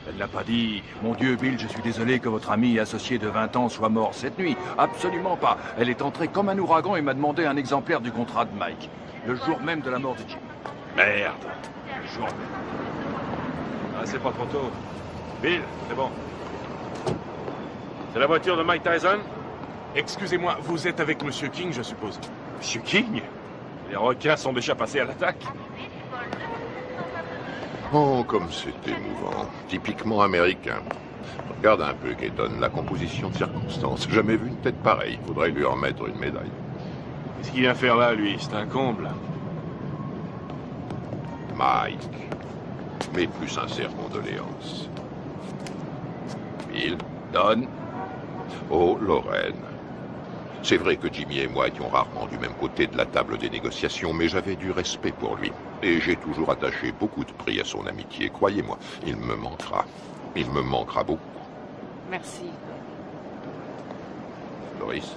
Elle n'a pas dit « Mon Dieu, Bill, je suis désolé que votre ami et associé de 20 ans soit mort cette nuit. » Absolument pas. Elle est entrée comme un ouragan et m'a demandé un exemplaire du contrat de Mike. Le jour même de la mort de Jim. Merde. Le jour même. Ah, c'est pas trop tôt. Bill, c'est bon. C'est la voiture de Mike Tyson? Excusez-moi, vous êtes avec Monsieur King, je suppose. Monsieur King? Les requins sont déjà passés à l'attaque. Oh, comme c'est émouvant. Typiquement américain. Regarde un peu, Keaton, la composition de circonstances. Jamais vu une tête pareille. Faudrait lui remettre une médaille. Qu'est-ce qu'il vient faire là, lui? C'est un comble. Mike. Mes plus sincères condoléances. Bill. Don. Oh, Lorraine. C'est vrai que Jimmy et moi étions rarement du même côté de la table des négociations, mais j'avais du respect pour lui. Et j'ai toujours attaché beaucoup de prix à son amitié. Croyez-moi, il me manquera. Il me manquera beaucoup. Merci. Doris.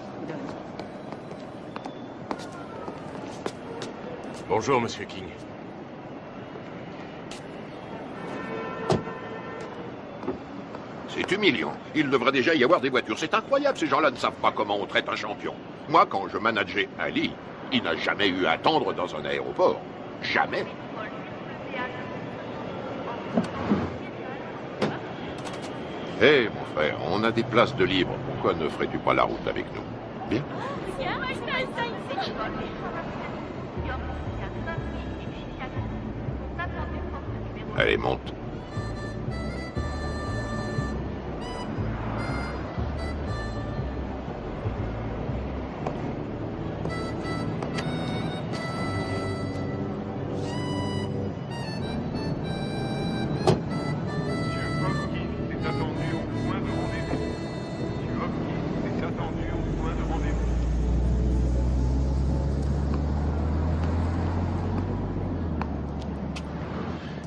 Bonjour, Monsieur King. C'est humiliant. Il devrait déjà y avoir des voitures. C'est incroyable, ces gens-là ne savent pas comment on traite un champion. Moi, quand je manageais Ali, il n'a jamais eu à attendre dans un aéroport. Jamais. Hé, mon frère, on a des places de libre. Pourquoi ne ferais-tu pas la route avec nous? Bien. Allez, monte.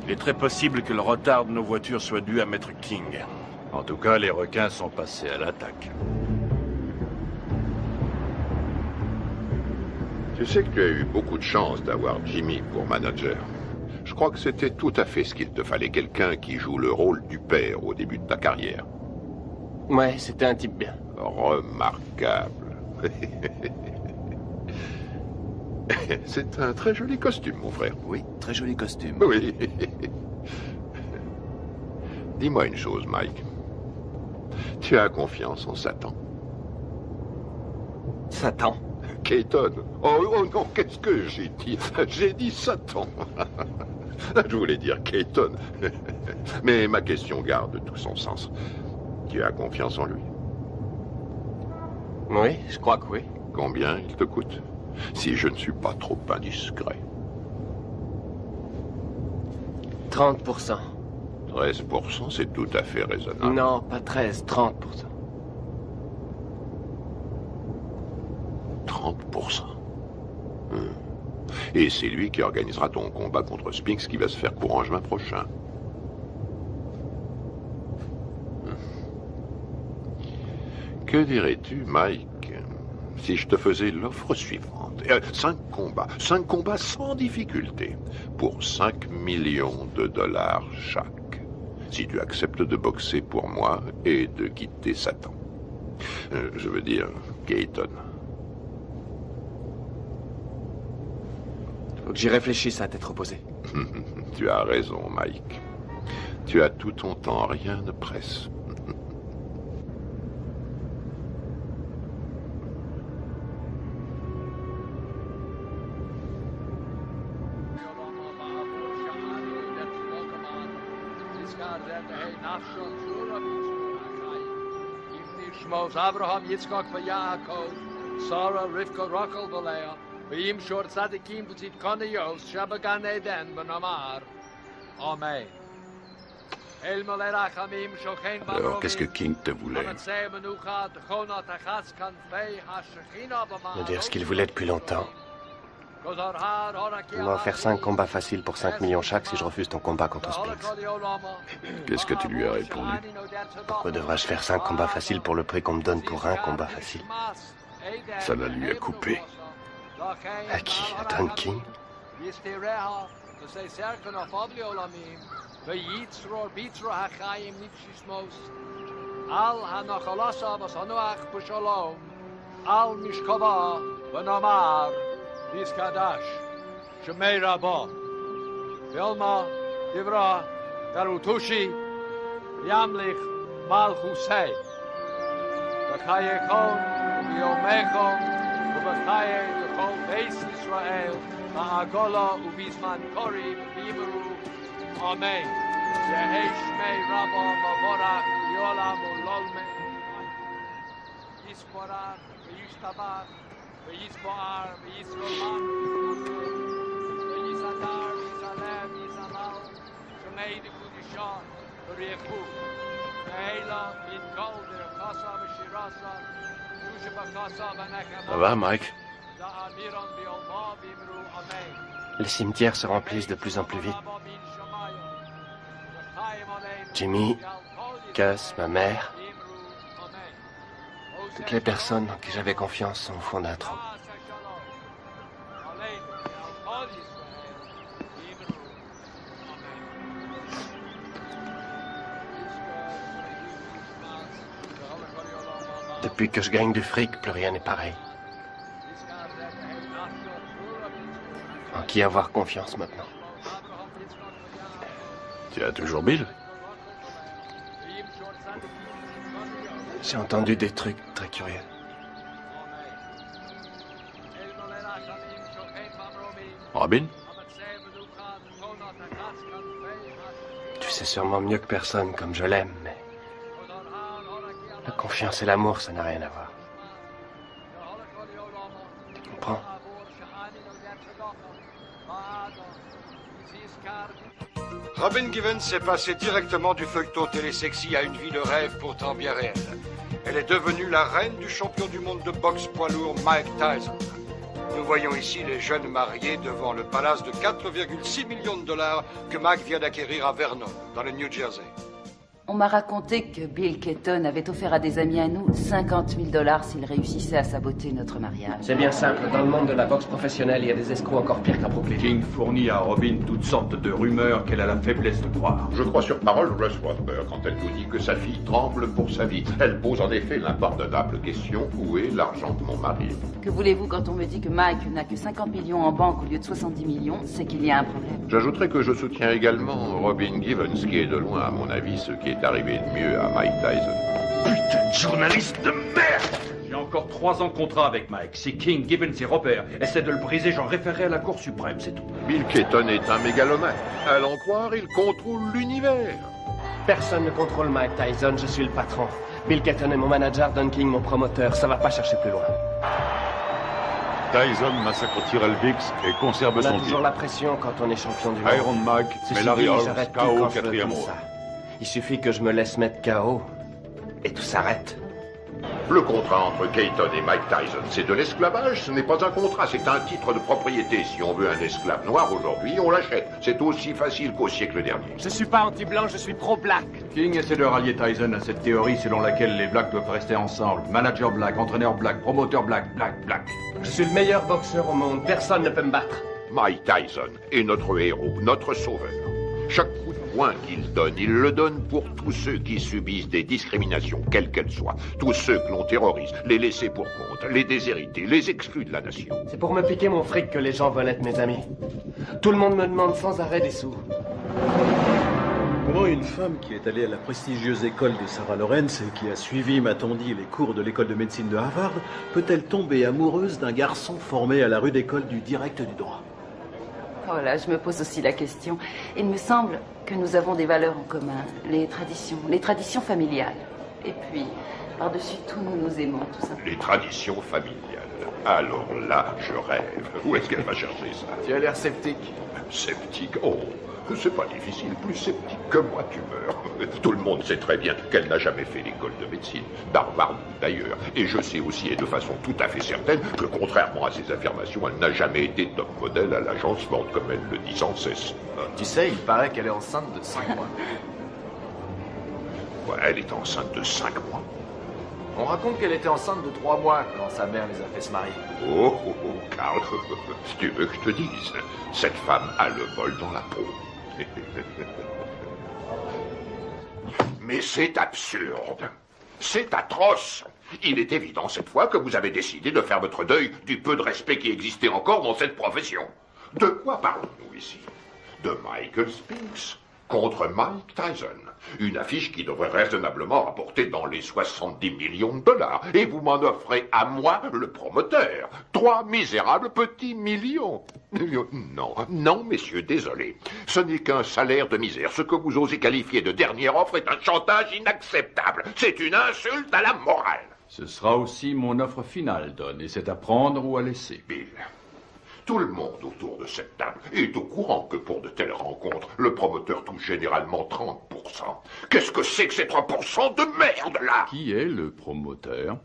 Il est très possible que le retard de nos voitures soit dû à Maître King. En tout cas, les requins sont passés à l'attaque. Tu sais que tu as eu beaucoup de chance d'avoir Jimmy pour manager. Je crois que c'était tout à fait ce qu'il te fallait, quelqu'un qui joue le rôle du père au début de ta carrière. Ouais, c'était un type bien. Remarquable. C'est un très joli costume, mon frère. Oui, très joli costume. Oui. Dis-moi une chose, Mike. Tu as confiance en Satan? Satan? Keaton. Oh non, qu'est-ce que j'ai dit? J'ai dit Satan. Je voulais dire Keaton. Mais ma question garde tout son sens. Tu as confiance en lui? Oui, je crois que oui. Combien il te coûte? Si je ne suis pas trop indiscret. 30%. 13%, c'est tout à fait raisonnable. Non, pas 13, 30%. 30%. Et c'est lui qui organisera ton combat contre Spinks qui va se faire courant juin prochain. Que dirais-tu, Mike, si je te faisais l'offre suivante? 5 combats sans difficulté, pour 5 millions de dollars chaque. Si tu acceptes de boxer pour moi et de quitter Satan. Je veux dire, Keaton. Faut que j'y réfléchisse à tête reposée. Tu as raison, Mike. Tu as tout ton temps, rien ne presse. Abraham, Yitzchak, Yaakov, Sarah, Rivka, Rachel, Leah, V'yim shor tzadikim b'tzit kaniyos, shabagan eden b'namar. Amen. Alors, qu'est-ce que King te voulait? Me dire ce qu'il voulait depuis longtemps. Il m'a offert 5 combats faciles pour 5 millions chaque si je refuse ton combat contre Spinks. Qu'est-ce que tu lui as répondu? Pourquoi devrais-je faire 5 combats faciles pour le prix qu'on me donne pour un combat facile? Ça la lui a coupé. À qui? À Don King? say certain of Obliolamim, the Yitzror Bitra Hachayim Nipshishmos, Al Hanachalasa Vasanuach Pushalom, Al Mishkava, Vanamar, Iskadash, Shemei Rabba, Yelma, Divra, Darutushi, Yamlich, Malchusei, Bachayekon, Yomechon, Ubachaye, Yechon, Beis Israel, Ma'agola, Ubizman Kori, Bimeru, Amen. Yehesh Mei Rabba, Mavorach, Yolam, Ulolme, Yisporach, Yishtabach, Yispoar, Yisroman, Yisadar, Yizalem, Yizamal, Shemei de Kudishon, Refu, Meila, Min Gold, Kasa, Shirasa, Yushabakasa, Banakama. Ça va, Mike? Za'amiron, Biolma, Bimru, Amen. Les cimetières se remplissent de plus en plus vite. Jimmy, Cass, ma mère, toutes les personnes en qui j'avais confiance sont au fond d'un trou. Depuis que je gagne du fric, plus rien n'est pareil. En qui avoir confiance maintenant? Tu as toujours Bill? J'ai entendu des trucs très curieux. Robin? Tu sais sûrement mieux que personne comme je l'aime, mais... la confiance et l'amour, ça n'a rien à voir. Tu comprends? Robin Givens est passée directement du feuilleton télésexy à une vie de rêve pourtant bien réelle. Elle est devenue la reine du champion du monde de boxe poids lourd Mike Tyson. Nous voyons ici les jeunes mariés devant le palace de 4,6 millions de dollars que Mike vient d'acquérir à Vernon, dans le New Jersey. On m'a raconté que Bill Keaton avait offert à des amis à nous 50 000 $ s'ils réussissaient à saboter notre mariage. C'est bien simple. Dans le monde de la boxe professionnelle, il y a des escrocs encore pires qu'à Brooklyn. King fournit à Robin toutes sortes de rumeurs qu'elle a la faiblesse de croire. Je crois sur parole Russ Wadsworth quand elle nous dit que sa fille tremble pour sa vie. Elle pose en effet l'impardonnable question: où est l'argent de mon mari? Que voulez-vous quand on me dit que Mike n'a que 50 millions en banque au lieu de 70 millions? C'est qu'il y a un problème. J'ajouterai que je soutiens également Robin Givens, qui est de loin, à mon avis, ce qui est arrivé de mieux à Mike Tyson. Putain de journaliste de merde! J'ai encore 3 ans de contrat avec Mike. Si King, Gibbons et Robert essaient de le briser, j'en référerai à la Cour suprême, c'est tout. Bill Keaton est un mégalomane. À l'en croire, il contrôle l'univers. Personne ne contrôle Mike Tyson, je suis le patron. Bill Keaton est mon manager, Don King mon promoteur. Ça va pas chercher plus loin. Tyson massacre Tyrell Biggs et conserve On a son titre. toujours la pression quand on est champion du monde. Iron Mike met Ceci Larry dit, Holmes j'arrête tout KO quand je veux 4e tout round. ça. Il suffit que je me laisse mettre KO et tout s'arrête. Le contrat entre Keaton et Mike Tyson, c'est de l'esclavage. Ce n'est pas un contrat, c'est un titre de propriété. Si on veut un esclave noir aujourd'hui, on l'achète. C'est aussi facile qu'au siècle dernier. Je suis pas anti-blanc, je suis pro-black. King essaie de rallier Tyson à cette théorie selon laquelle les blacks doivent rester ensemble. Manager black, entraîneur black, promoteur black, black. Je suis le meilleur boxeur au monde, personne ne peut me battre. Mike Tyson est notre héros, notre sauveur. Chaque coup de poing qu'il donne, il le donne pour tous ceux qui subissent des discriminations, quelles qu'elles soient. Tous ceux que l'on terrorise, les laissés pour compte, les déshérités, les exclus de la nation. C'est pour me piquer mon fric que les gens veulent être mes amis. Tout le monde me demande sans arrêt des sous. Comment une femme qui est allée à la prestigieuse école de Sarah Lawrence et qui a suivi, m'a-t-on dit, les cours de l'école de médecine de Harvard, peut-elle tomber amoureuse d'un garçon formé à la rude école du direct du droit? Voilà, je me pose aussi la question. Il me semble que nous avons des valeurs en commun, les traditions familiales. Et puis, par-dessus tout, nous nous aimons, tout simplement. Les traditions familiales. Alors là, je rêve. Où est-ce qu'elle va chercher ça? Tu as l'air sceptique. Sceptique? Oh, c'est pas difficile. Plus sceptique que moi, tu meurs. Tout le monde sait très bien qu'elle n'a jamais fait l'école de médecine, d'Harvard d'ailleurs. Et je sais aussi, et de façon tout à fait certaine, que contrairement à ses affirmations, elle n'a jamais été top modèle à l'agence Ford, comme elle le dit sans cesse. Tu sais, il paraît qu'elle est enceinte de 5 mois. Ouais, elle est enceinte de 5 mois. On raconte qu'elle était enceinte de 3 mois quand sa mère les a fait se marier. Oh, oh, oh, Karl, si tu veux que je te dise, cette femme a le vol dans la peau. Mais c'est absurde. C'est atroce. Il est évident cette fois que vous avez décidé de faire votre deuil du peu de respect qui existait encore dans cette profession. De quoi parlons-nous ici? De Michael Spinks contre Mike Tyson. Une affiche qui devrait raisonnablement rapporter dans les 70 millions de dollars. Et vous m'en offrez à moi, le promoteur, 3 misérables petits millions. Non, non, messieurs, désolé. Ce n'est qu'un salaire de misère. Ce que vous osez qualifier de dernière offre est un chantage inacceptable. C'est une insulte à la morale. Ce sera aussi mon offre finale, Don, et c'est à prendre ou à laisser. Bill, tout le monde autour de cette table est au courant que pour de telles rencontres, le promoteur touche généralement 30%. Qu'est-ce que c'est que ces 3% de merde, là? Qui est le promoteur?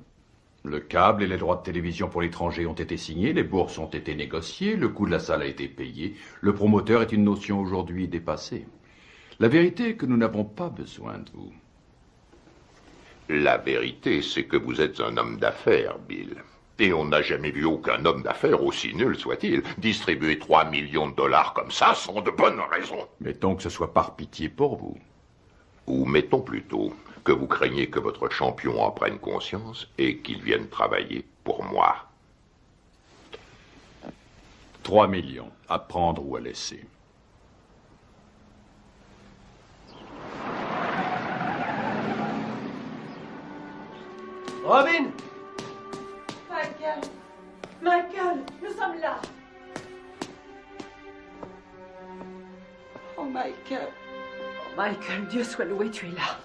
Le câble et les droits de télévision pour l'étranger ont été signés, les bourses ont été négociées, le coût de la salle a été payé. Le promoteur est une notion aujourd'hui dépassée. La vérité est que nous n'avons pas besoin de vous. La vérité, c'est que vous êtes un homme d'affaires, Bill. Et on n'a jamais vu aucun homme d'affaires, aussi nul soit-il, distribuer 3 millions de dollars comme ça sans de bonnes raisons. Mettons que ce soit par pitié pour vous. Ou mettons plutôt que vous craignez que votre champion en prenne conscience et qu'il vienne travailler pour moi. 3 millions, à prendre ou à laisser. Robin! Michael! Michael, nous sommes là! Oh, Michael! Oh, Michael, Dieu soit loué, tu es là.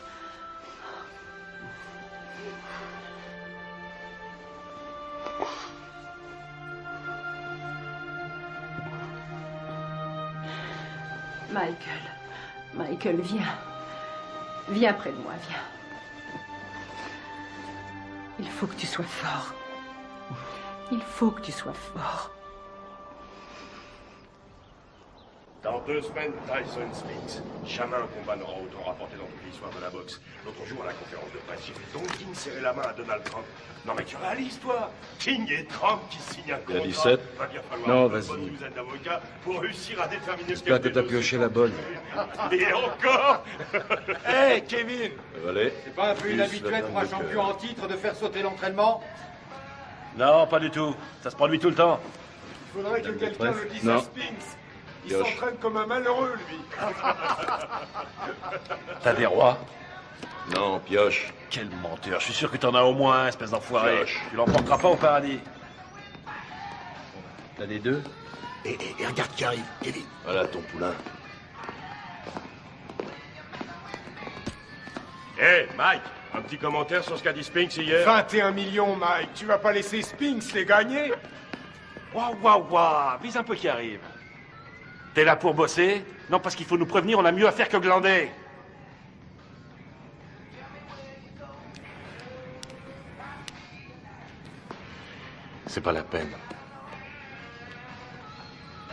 Michael, viens. Viens près de moi, viens. Il faut que tu sois fort. Il faut que tu sois fort. Dans 2 semaines, Tyson Spinks. Jamais un combat n'aura autant rapporté dans toute l'histoire de la boxe. L'autre jour, à la conférence de presse, j'ai vu Don King serrer la main à Donald Trump. Non mais tu réalises, toi? King et Trump qui signent un contrat. Il y a 17? Va bien falloir Non, une vas-y. bonne douzaine d'avocats pour réussir à déterminer J'espère que t'as pioché la bonne. Et encore. Hé, Kevin! Allez. C'est pas un peu inhabituel pour un champion en titre de faire sauter l'entraînement? Non, pas du tout. Ça se produit tout le temps. Il faudrait que quelqu'un le dise Non. à Spinks. Il Pioche. s'entraîne comme un malheureux, lui. T'as des rois? Non, pioche. Quel menteur. Je suis sûr que t'en as au moins un, espèce d'enfoiré. Pioche. Tu l'emporteras pas au paradis. T'as les deux? Et regarde qui arrive, Kevin. Voilà ton poulain. Hé, Mike, un petit commentaire sur ce qu'a dit Spinks hier? 21 millions, Mike. Tu vas pas laisser Spinks les gagner? Waouh, vise un peu qui arrive. T'es là pour bosser? Non, parce qu'il faut nous prévenir, on a mieux à faire que glander. C'est pas la peine.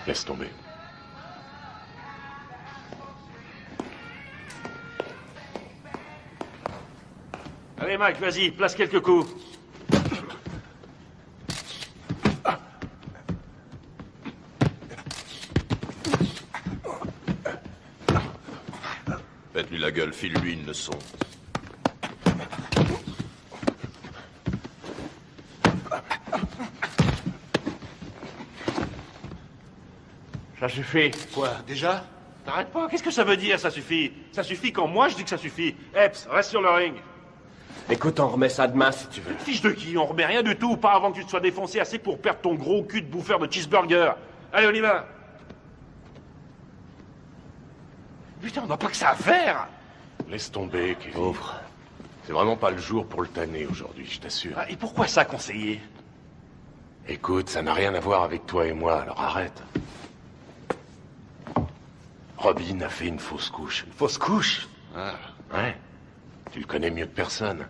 Laisse tomber. Allez, Mike, vas-y, place quelques coups. Faites-lui la gueule, file-lui une leçon. Ça suffit. Quoi, déjà? T'arrêtes pas, qu'est-ce que ça veut dire, ça suffit? Ça suffit quand moi je dis que ça suffit. Epps, reste sur le ring. Écoute, on remet ça demain si tu veux. Fiche de qui? On remet rien du tout, pas avant que tu te sois défoncé assez pour perdre ton gros cul de bouffeur de cheeseburger. Allez, on y va. Putain, on n'a pas que ça à faire. Laisse tomber, Kevin. Pauvre. C'est vraiment pas le jour pour le tanner aujourd'hui, je t'assure. Ah, et pourquoi ça, conseiller? Écoute, ça n'a rien à voir avec toi et moi, alors arrête. Robin a fait une fausse couche. Une fausse couche? Ah, ouais. Tu le connais mieux que personne.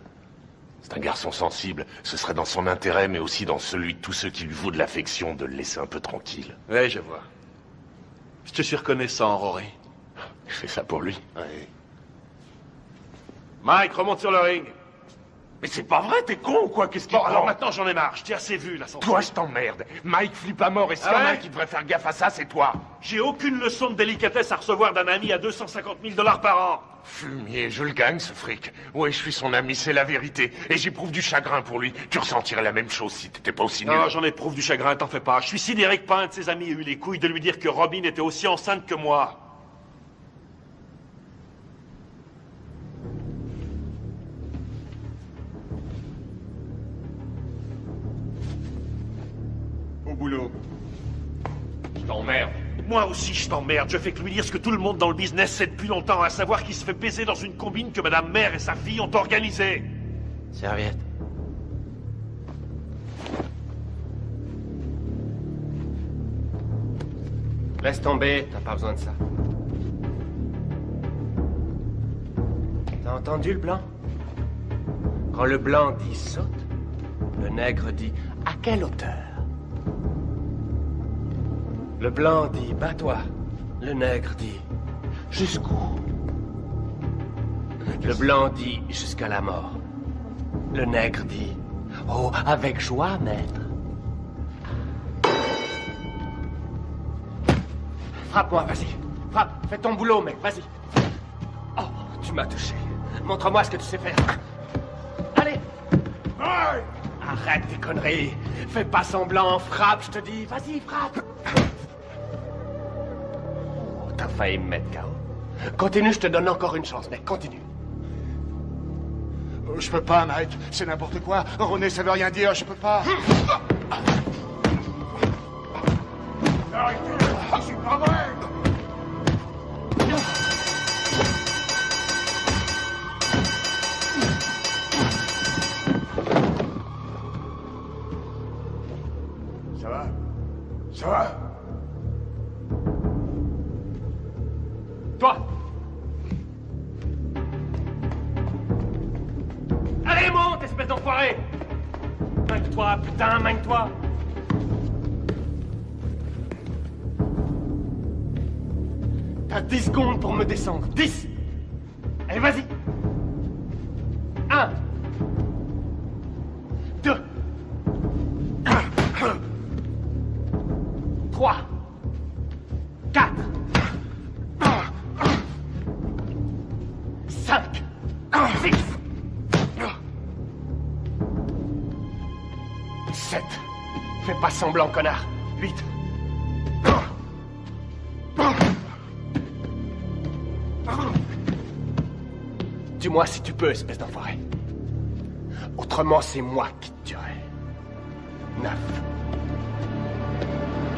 C'est un garçon sensible. Ce serait dans son intérêt, mais aussi dans celui de tous ceux qui lui vouent de l'affection, de le laisser un peu tranquille. Ouais, je vois. Je te suis reconnaissant, Rory. Je fais ça pour lui. Ouais. Mike, remonte sur le ring. Mais c'est pas vrai, t'es con ou quoi? Qu'est-ce qu'il Bon, prend? alors maintenant j'en ai marre, je t'ai assez vu là. Toi, je t'emmerde. Mike flippe à mort et s'il y en a un qui devrait faire gaffe à ça, c'est toi. J'ai aucune leçon de délicatesse à recevoir d'un ami à 250 000 $ par an. Fumier, je le gagne ce fric. Ouais, je suis son ami, c'est la vérité. Et j'éprouve du chagrin pour lui. Tu ressentirais la même chose si t'étais pas aussi nul. Non, j'en éprouve du chagrin, t'en fais pas. Je suis sidéré que pas un de ses amis ait eu les couilles de lui dire que Robin était aussi enceinte que moi. Au boulot. Je t'emmerde. Moi aussi, je t'emmerde. Je fais que lui dire ce que tout le monde dans le business sait depuis longtemps, à savoir qu'il se fait baiser dans une combine que Madame Mère et sa fille ont organisée. Serviette. Laisse tomber, t'as pas besoin de ça. T'as entendu le blanc? Quand le blanc dit saute, le nègre dit à quelle hauteur? Le blanc dit bats-toi, le nègre dit jusqu'où? Le blanc dit jusqu'à la mort. Le nègre dit oh, avec joie, maître. Frappe-moi, vas-y. Frappe, fais ton boulot, mec, vas-y. Oh, tu m'as touché. Montre-moi ce que tu sais faire. Allez. Arrête tes conneries. Fais pas semblant, frappe, je te dis. Vas-y, frappe. Oh, t'as failli me mettre KO. Continue, je te donne encore une chance, mec, continue. Je peux pas, Mike. C'est n'importe quoi. René, ça veut rien dire. Je peux pas. Arrêtez. C'est pas vrai. Ça va? Ça va? Toi! Allez, monte, espèce d'enfoiré! Manque-toi, putain, manque-toi! T'as 10 secondes pour me descendre. 10! Allez, vas-y! 1 2 3 4 5 6 7 Fais pas semblant, connard. 8 Dis-moi si tu peux, espèce d'enfoiré. Autrement, c'est moi qui te tuerai. 9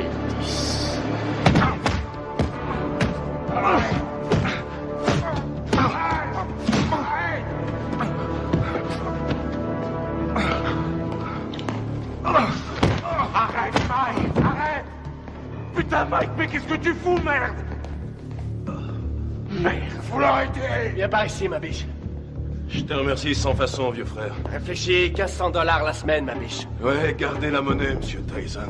et 10. Arrête, Mike, arrête! Putain, Mike, mais qu'est-ce que tu fous, merde? Merde, faut l'arrêter! Viens par ici, ma biche. Je te remercie sans façon, vieux frère. Réfléchis, 1500 $ la semaine, ma biche. Ouais, gardez la monnaie, monsieur Tyson.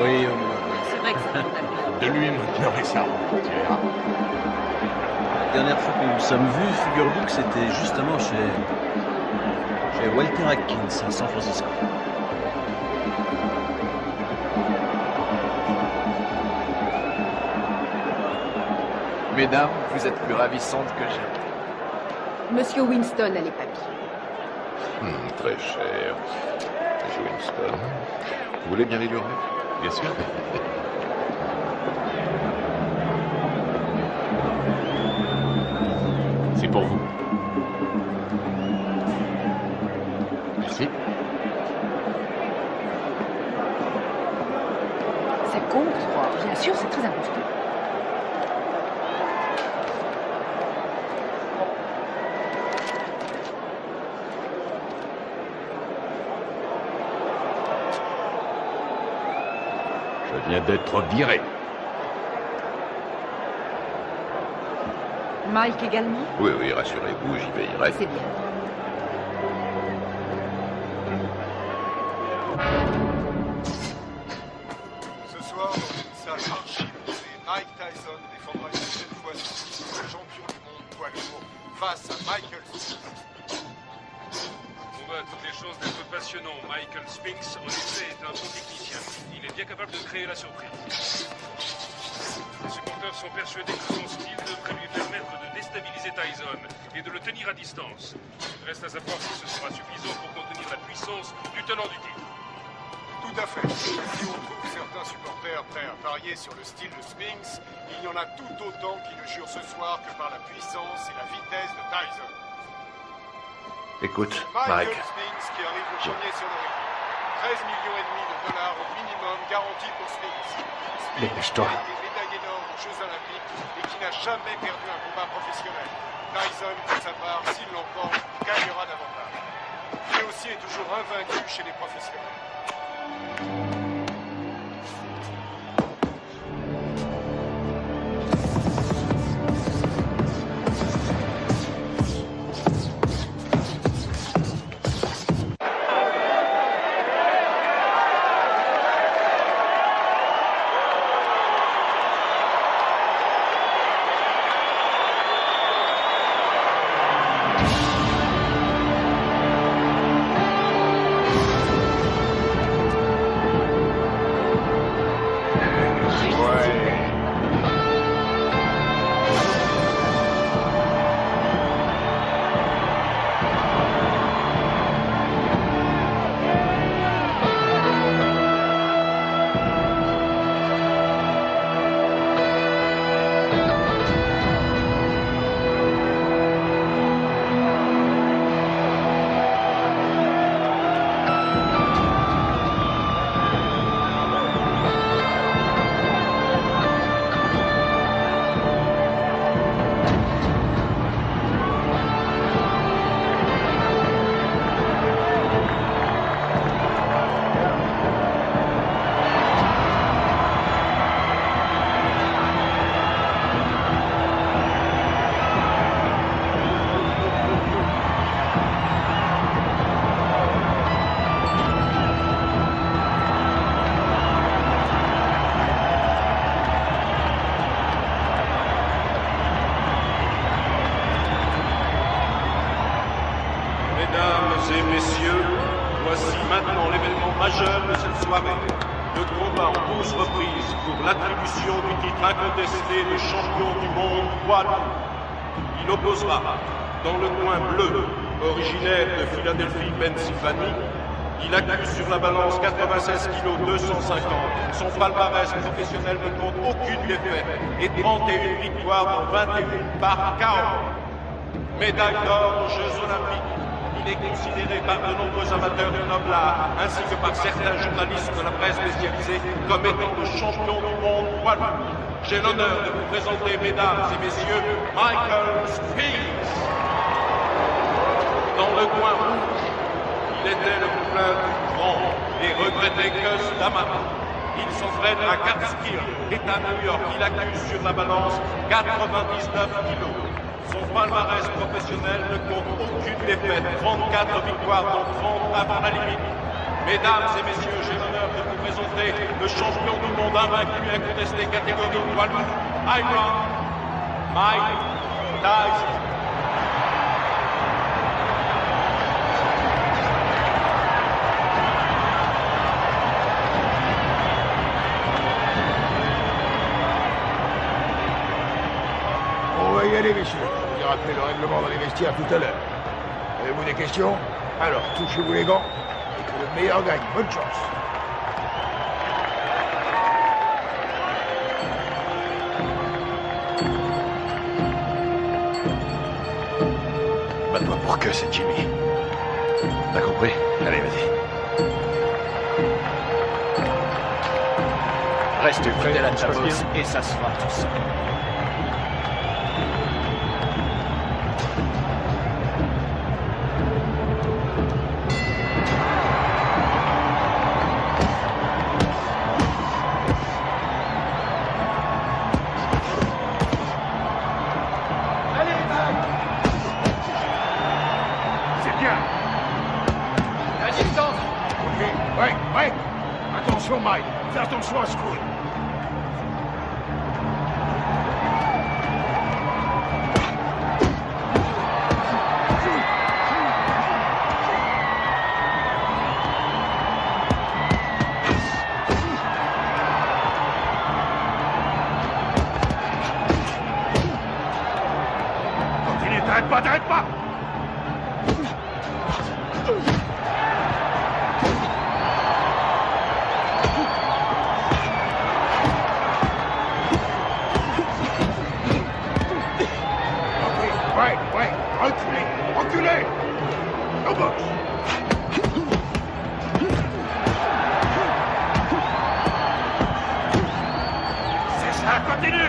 Oui, C'est vrai que c'est condamné. De lui maintenant et ça. La dernière fois que nous nous sommes vus, figure-vous que c'était justement chez Walter Atkins à San Francisco. Mesdames, vous êtes plus ravissantes que jamais. Monsieur Winston a les papiers. Très cher. Monsieur Winston. Vous voulez bien l'ignorer? Bien sûr. C'est pour vous. Merci. Ça compte, bien sûr, c'est très important. Je viens d'être viré. Mike également? Oui, oui, rassurez-vous, j'y veillerai. C'est bien. Ce soir, dans une salle archi-bombée, Mike Tyson défendra une deuxième fois son titre de champion du monde poids lourd face à Michael Spinks. On a toutes les chances d'être passionnant. Michael Spinks, en effet, est un bon technicien. Il est bien capable de créer la surprise. Les supporters sont persuadés que son style devrait lui permettre de déstabiliser Tyson et de le tenir à distance. Reste à savoir si ce sera suffisant pour contenir la puissance du tenant du titre. Tout à fait. Si on trouve certains supporters prêts à parier sur le style de Spinks, il y en a tout autant qui le jurent ce soir que par la puissance et la vitesse de Tyson. Écoute, Michael Mike. Spinks qui arrive le premier sur le ring. 13,5 millions de dollars au minimum garantis pour Spinks. Dépêche-toi. Qui a été médaillé d'or aux Jeux Olympiques et qui n'a jamais perdu un combat professionnel. Tyson, pour sa part, s'il l'emporte, gagnera davantage. Lui aussi est toujours invaincu chez les professionnels. Mesdames et messieurs, voici maintenant l'événement majeur de cette soirée. Le combat en 12 reprises pour l'attribution du titre incontesté de champion du monde poids lourd. Il opposera, dans le coin bleu, originaire de Philadelphie, Pennsylvanie, il accuse sur la balance 96 kg 250. Son palmarès professionnel ne compte aucune défaite et 31 victoires dans 21 par KO. Médaille d'or aux Jeux Olympiques. Il est considéré par de nombreux amateurs du noble art, ainsi que par certains journalistes de la presse spécialisée, comme étant le champion du monde poids lourd. J'ai l'honneur de vous présenter, mesdames et messieurs, Michael Spinks. Dans le coin rouge, il était le poulain du grand et regretté Gus D'Amato. Il s'entraîne à Catskill, État New York. Il accuse sur la balance 99 kilos. Son palmarès professionnel ne compte aucune défaite, 34 victoires dont 30 avant la limite. Mesdames et messieurs, j'ai l'honneur de vous présenter le champion du monde invaincu incontesté catégorie poids lourd, Iron Mike Tyson. On va y aller, messieurs. Je vous rappelle le règlement dans les vestiaires tout à l'heure. Avez-vous des questions? Alors, touchez-vous les gants et que le meilleur gagne. Bonne chance. Bats-toi pour que c'est Jimmy. T'as compris? Allez, vas-y. Reste fidèle à ta bosse et ça se fera tout seul. Attention, Mike. Fais attention à ce coup. Continue, t'arrêtes pas, t'arrêtes pas. Ouais, reculez. Au box. C'est ça, continue.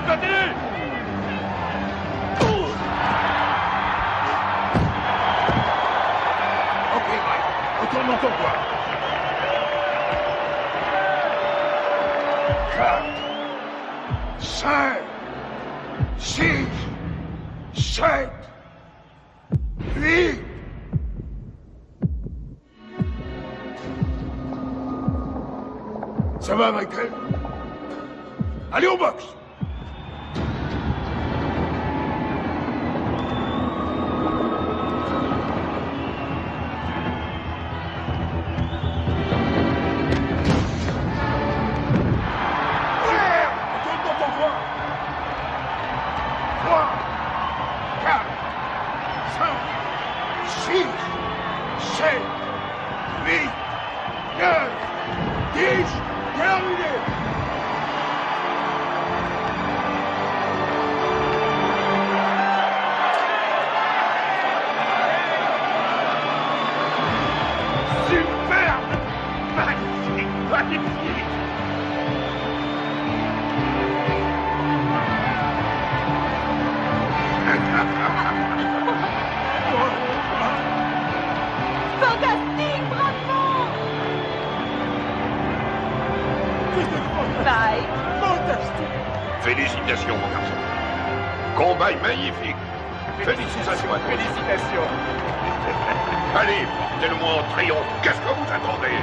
Ok, Mike, retourne dans ton coin. 4, 5, 6, 7, 8. Ça va, Michael? Allez au box! Retourne dans ton coin! 3, 4, 5, 6, 7, 8, 9, 10, terminé! Superbe! Magnifique! Fantastique, bravo! Mike. Fantastique! Félicitations, mon garçon. Combat magnifique. Félicitations à toi. Félicitations. Allez, portez-le-moi en triomphe. Qu'est-ce que vous attendez?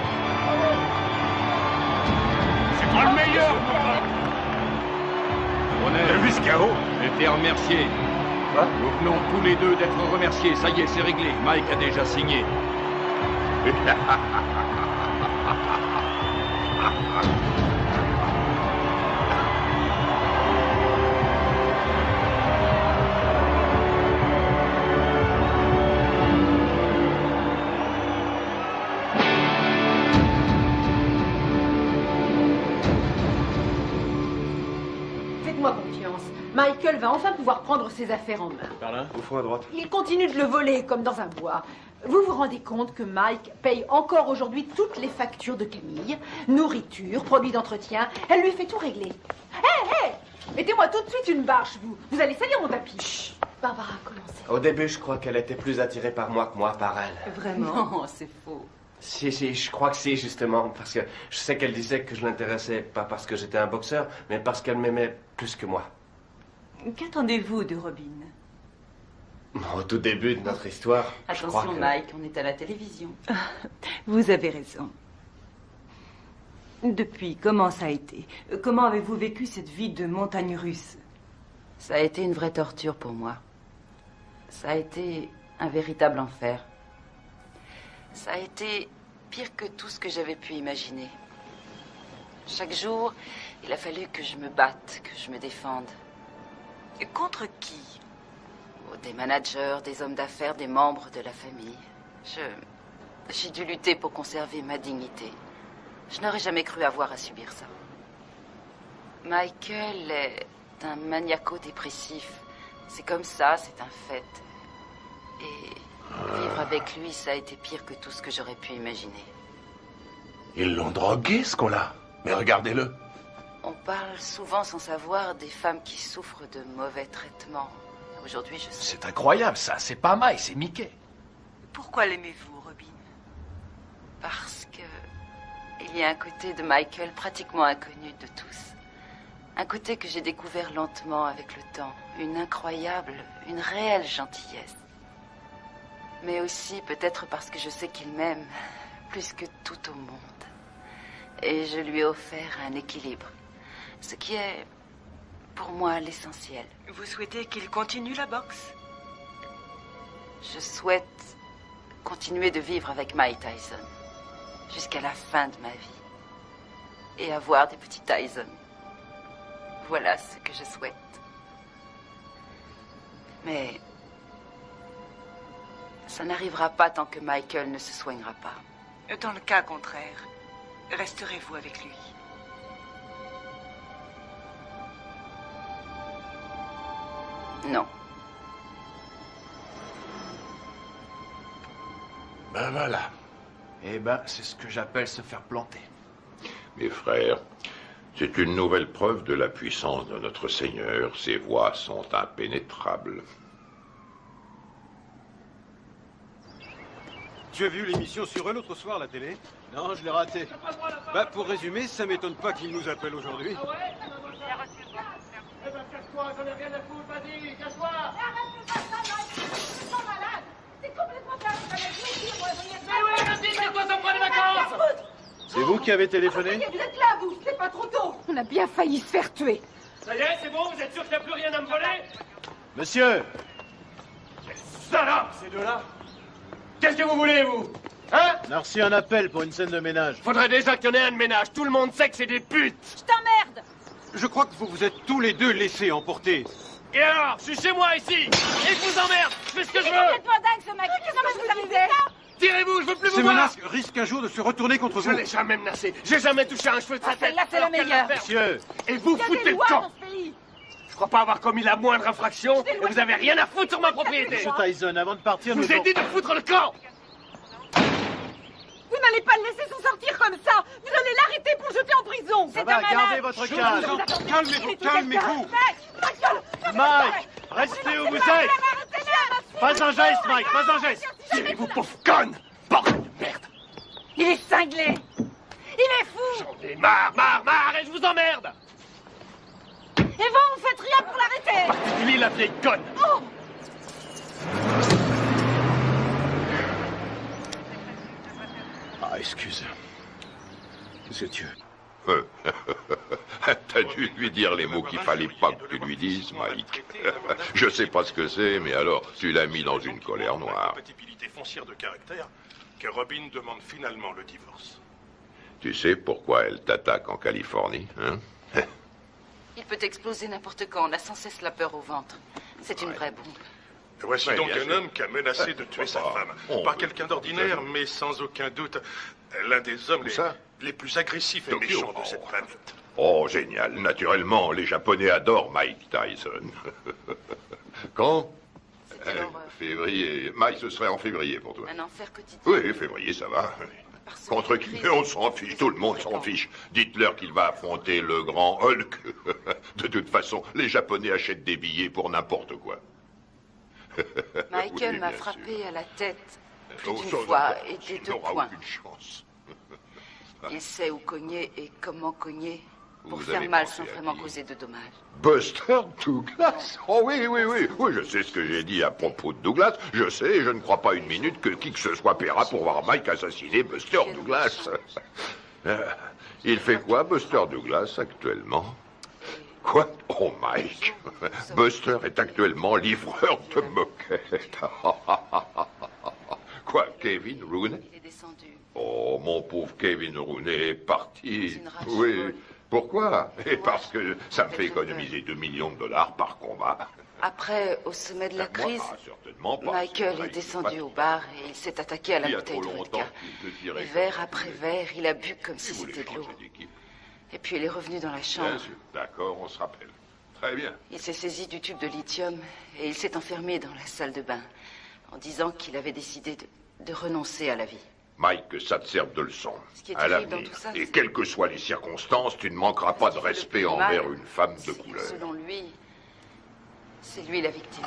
C'est moi le meilleur! On a vu ce chaos. Été remercié. Nous venons tous les deux d'être remerciés. Ça y est, c'est réglé. Mike a déjà signé. Faites-moi confiance. Michael va enfin pouvoir prendre ses affaires en main. Par là, au fond à droite. Il continue de le voler comme dans un bois. Vous vous rendez compte que Mike paye encore aujourd'hui toutes les factures de Camille, nourriture, produits d'entretien. Elle lui fait tout régler. Hé, mettez-moi tout de suite une bâche, vous. Vous allez salir mon tapis. Chut. Barbara, commencez. Au début, je crois qu'elle était plus attirée par moi que moi par elle. Vraiment? Non, c'est faux. Si, je crois que si, justement, parce que je sais qu'elle disait que je l'intéressais pas parce que j'étais un boxeur, mais parce qu'elle m'aimait plus que moi. Qu'attendez-vous de Robin? Au tout début de notre histoire, je crois Attention, que... Mike, on est à la télévision. Vous avez raison. Depuis, comment ça a été? Comment avez-vous vécu cette vie de montagne russe? Ça a été une vraie torture pour moi. Ça a été un véritable enfer. Ça a été pire que tout ce que j'avais pu imaginer. Chaque jour, il a fallu que je me batte, que je me défende. Et contre qui? Des managers, des hommes d'affaires, des membres de la famille. J'ai dû lutter pour conserver ma dignité. Je n'aurais jamais cru avoir à subir ça. Michael est un maniaco-dépressif. C'est comme ça, c'est un fait. Et vivre avec lui, ça a été pire que tout ce que j'aurais pu imaginer. Ils l'ont drogué, ce qu'on-là. Mais regardez-le. On parle souvent sans savoir des femmes qui souffrent de mauvais traitements. Aujourd'hui, je sais. C'est incroyable, ça. C'est pas Mike, c'est Mickey. Pourquoi l'aimez-vous, Robin? Parce que il y a un côté de Michael pratiquement inconnu de tous. Un côté que j'ai découvert lentement avec le temps. Une incroyable, une réelle gentillesse. Mais aussi peut-être parce que je sais qu'il m'aime plus que tout au monde. Et je lui ai offert un équilibre. Ce qui est, pour moi, l'essentiel. Vous souhaitez qu'il continue la boxe? Je souhaite continuer de vivre avec Mike Tyson jusqu'à la fin de ma vie. Et avoir des petits Tyson. Voilà ce que je souhaite. Mais ça n'arrivera pas tant que Michael ne se soignera pas. Dans le cas contraire, resterez-vous avec lui? Non. Ben voilà. Eh ben, c'est ce que j'appelle se faire planter. Mes frères, c'est une nouvelle preuve de la puissance de notre Seigneur. Ses voies sont impénétrables. Tu as vu l'émission sur eux l'autre soir à la télé? Non, je l'ai raté. Bah, pour résumer, ça m'étonne pas qu'ils nous appellent aujourd'hui. Eh ben, casse-toi, j'en ai rien à foutre, vas-y, casse-toi! C'est complètement dingue, Mais oui, vas-y, c'est quoi, ça me prend des vacances? C'est vous qui avez téléphoné? Vous êtes là, vous, c'est pas trop tôt. On a bien failli se faire tuer. Ça y est, c'est bon, vous êtes sûr qu'il n'y a plus rien à me voler? Monsieur! Salope, ces deux-là! Qu'est-ce que vous voulez, vous? Hein? On a reçu un appel pour une scène de ménage. Faudrait déjà qu'il y en ait un de ménage. Tout le monde sait que c'est des putes. Je t'emmerde! Je crois que vous vous êtes tous les deux laissés emporter. Et alors? Je suis chez moi, ici. Et je vous emmerde. Je fais ce que je C'est veux. complètement dingue, ce mec! Qu'est-ce que vous amusez? Tirez-vous, je veux plus vous Ces voir. menaces risquent un jour de se retourner contre Je vous. l'ai jamais menacé. J'ai jamais touché un cheveu de sa tête. celle-là, c'est la Alors qu'elle meilleure. l'a fait. Monsieur! Et vous Il y a foutez des le lois camp. dans ce pays! Je crois pas avoir commis la moindre infraction et vous avez rien à foutre sur ma propriété. Monsieur Tyson, avant de partir, Je vous ai dit de foutre le camp. Vous n'allez pas le laisser s'en sortir comme ça. Vous allez l'arrêter pour le jeter en prison. Ça va, gardez votre calme. Calmez-vous, calmez-vous. Mike, restez où vous êtes. Pas un geste, Mike, pas un geste. Tirez-vous, pauvre conne. Bordel de merde. Il est cinglé! Il est fou! J'en ai marre et je vous emmerde. Et vous faites rien pour l'arrêter! Particulier la vieille conne. Oh! Ah, excuse. Monsieur Dieu. T'as dû lui dire les mots qu'il fallait pas que tu lui dises, Mike. Je sais pas ce que c'est, mais alors, tu l'as mis dans une colère noire. Compatibilité foncière de caractère que Robin demande finalement le divorce. Tu sais pourquoi elle t'attaque en Californie, hein? Il peut exploser n'importe quand. On a sans cesse la peur au ventre. C'est une vraie bombe. Voici Ouais, donc bien un sûr. homme qui a menacé de tuer sa femme. Pas quelqu'un d'ordinaire, mais sans aucun doute l'un des hommes les plus agressifs et Tokyo. méchants de cette planète. Oh, génial. Naturellement, les Japonais adorent Mike Tyson. Quand? Février. Mike, ce serait en février pour toi. Un enfer quotidien. Oui, février, ça va. Contre qui? On s'en fiche, tout le monde s'en fiche. Dites-leur qu'il va affronter le grand Hulk. De toute façon, les Japonais achètent des billets pour n'importe quoi. Michael Oui, m'a bien frappé à la tête plus Oh, d'une sans fois doute, et des tu deux n'auras points. aucune chance. Il sait où cogner et comment cogner pour Vous faire avez mal pensé sans à vraiment qui? causer de dommages. Buster Douglas? Oh oui, oui, oui. Oui, je sais ce que j'ai dit à propos de Douglas. Je sais, et je ne crois pas une minute que qui que ce soit paiera pour voir Mike assassiner Buster Douglas. Il fait quoi, Buster Douglas, actuellement? Quoi? Oh, Mike. Buster est actuellement livreur de moquettes. Quoi, Kevin Rooney? Il est descendu. Oh, mon pauvre Kevin Rooney est parti. une rage Oui. folle. Pourquoi? Et parce que ça me fait économiser $2 millions par combat. Après, au sommet de la crise, Certainement pas. Michael C'est est vrai, descendu au bar et il s'est attaqué à la Il y a bouteille trop de longtemps vodka. qu'il te tirait Et comme verre ça. après verre, il a bu comme si c'était de l'eau. Et puis il est revenu dans la Bien chambre. sûr. D'accord, on se rappelle. Très bien. Il s'est saisi du tube de lithium et il s'est enfermé dans la salle de bain en disant qu'il avait décidé de renoncer à la vie. Mike, que ça te serve de leçon. Ce qui est À terrible l'avenir. dans tout ça, Et c'est- quelles que soient les circonstances, tu ne manqueras pas de respect plus envers mal, une femme de couleur. Selon lui, c'est lui la victime.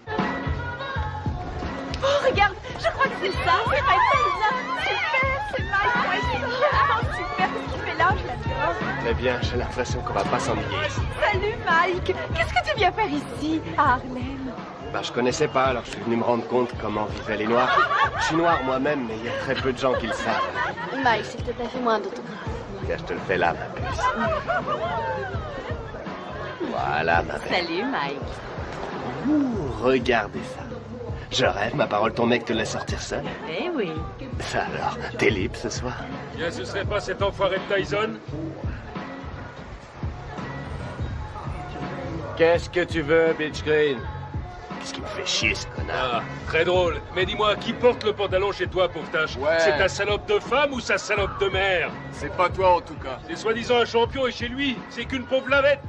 Oh, regarde, je crois que c'est ça, c'est Mike Tyson. Super, c'est Mike, ouais, c'est vraiment super ce qu'il fait là, je l'adore. Très bien, j'ai l'impression qu'on va pas s'ennuyer ici. Salut Mike, qu'est-ce que tu viens faire ici, à Harlem? Bah, je connaissais pas, alors je suis venu me rendre compte comment vivaient les Noirs. Je suis noir moi-même, mais il y a très peu de gens qui le savent. Mike, s'il te plaît, fais-moi un autographe. Tiens, je te le fais là, ma puce. Voilà, ma belle. Salut, Mike. Ouh, regardez ça. Je rêve, ma parole, ton mec te laisse sortir seul. Eh oui. Ça alors, t'es libre ce soir? Bien, ce serait pas cet enfoiré de Tyson? Qu'est-ce que tu veux, Bitch Green? Qu'est-ce qui me fait chier, ce connard? Ah, très drôle. Mais dis-moi, qui porte le pantalon chez toi, pauvre tâche? Ouais. C'est ta salope de femme ou sa salope de mère? C'est pas toi en tout cas. C'est soi-disant un champion et chez lui, c'est qu'une pauvre lavette.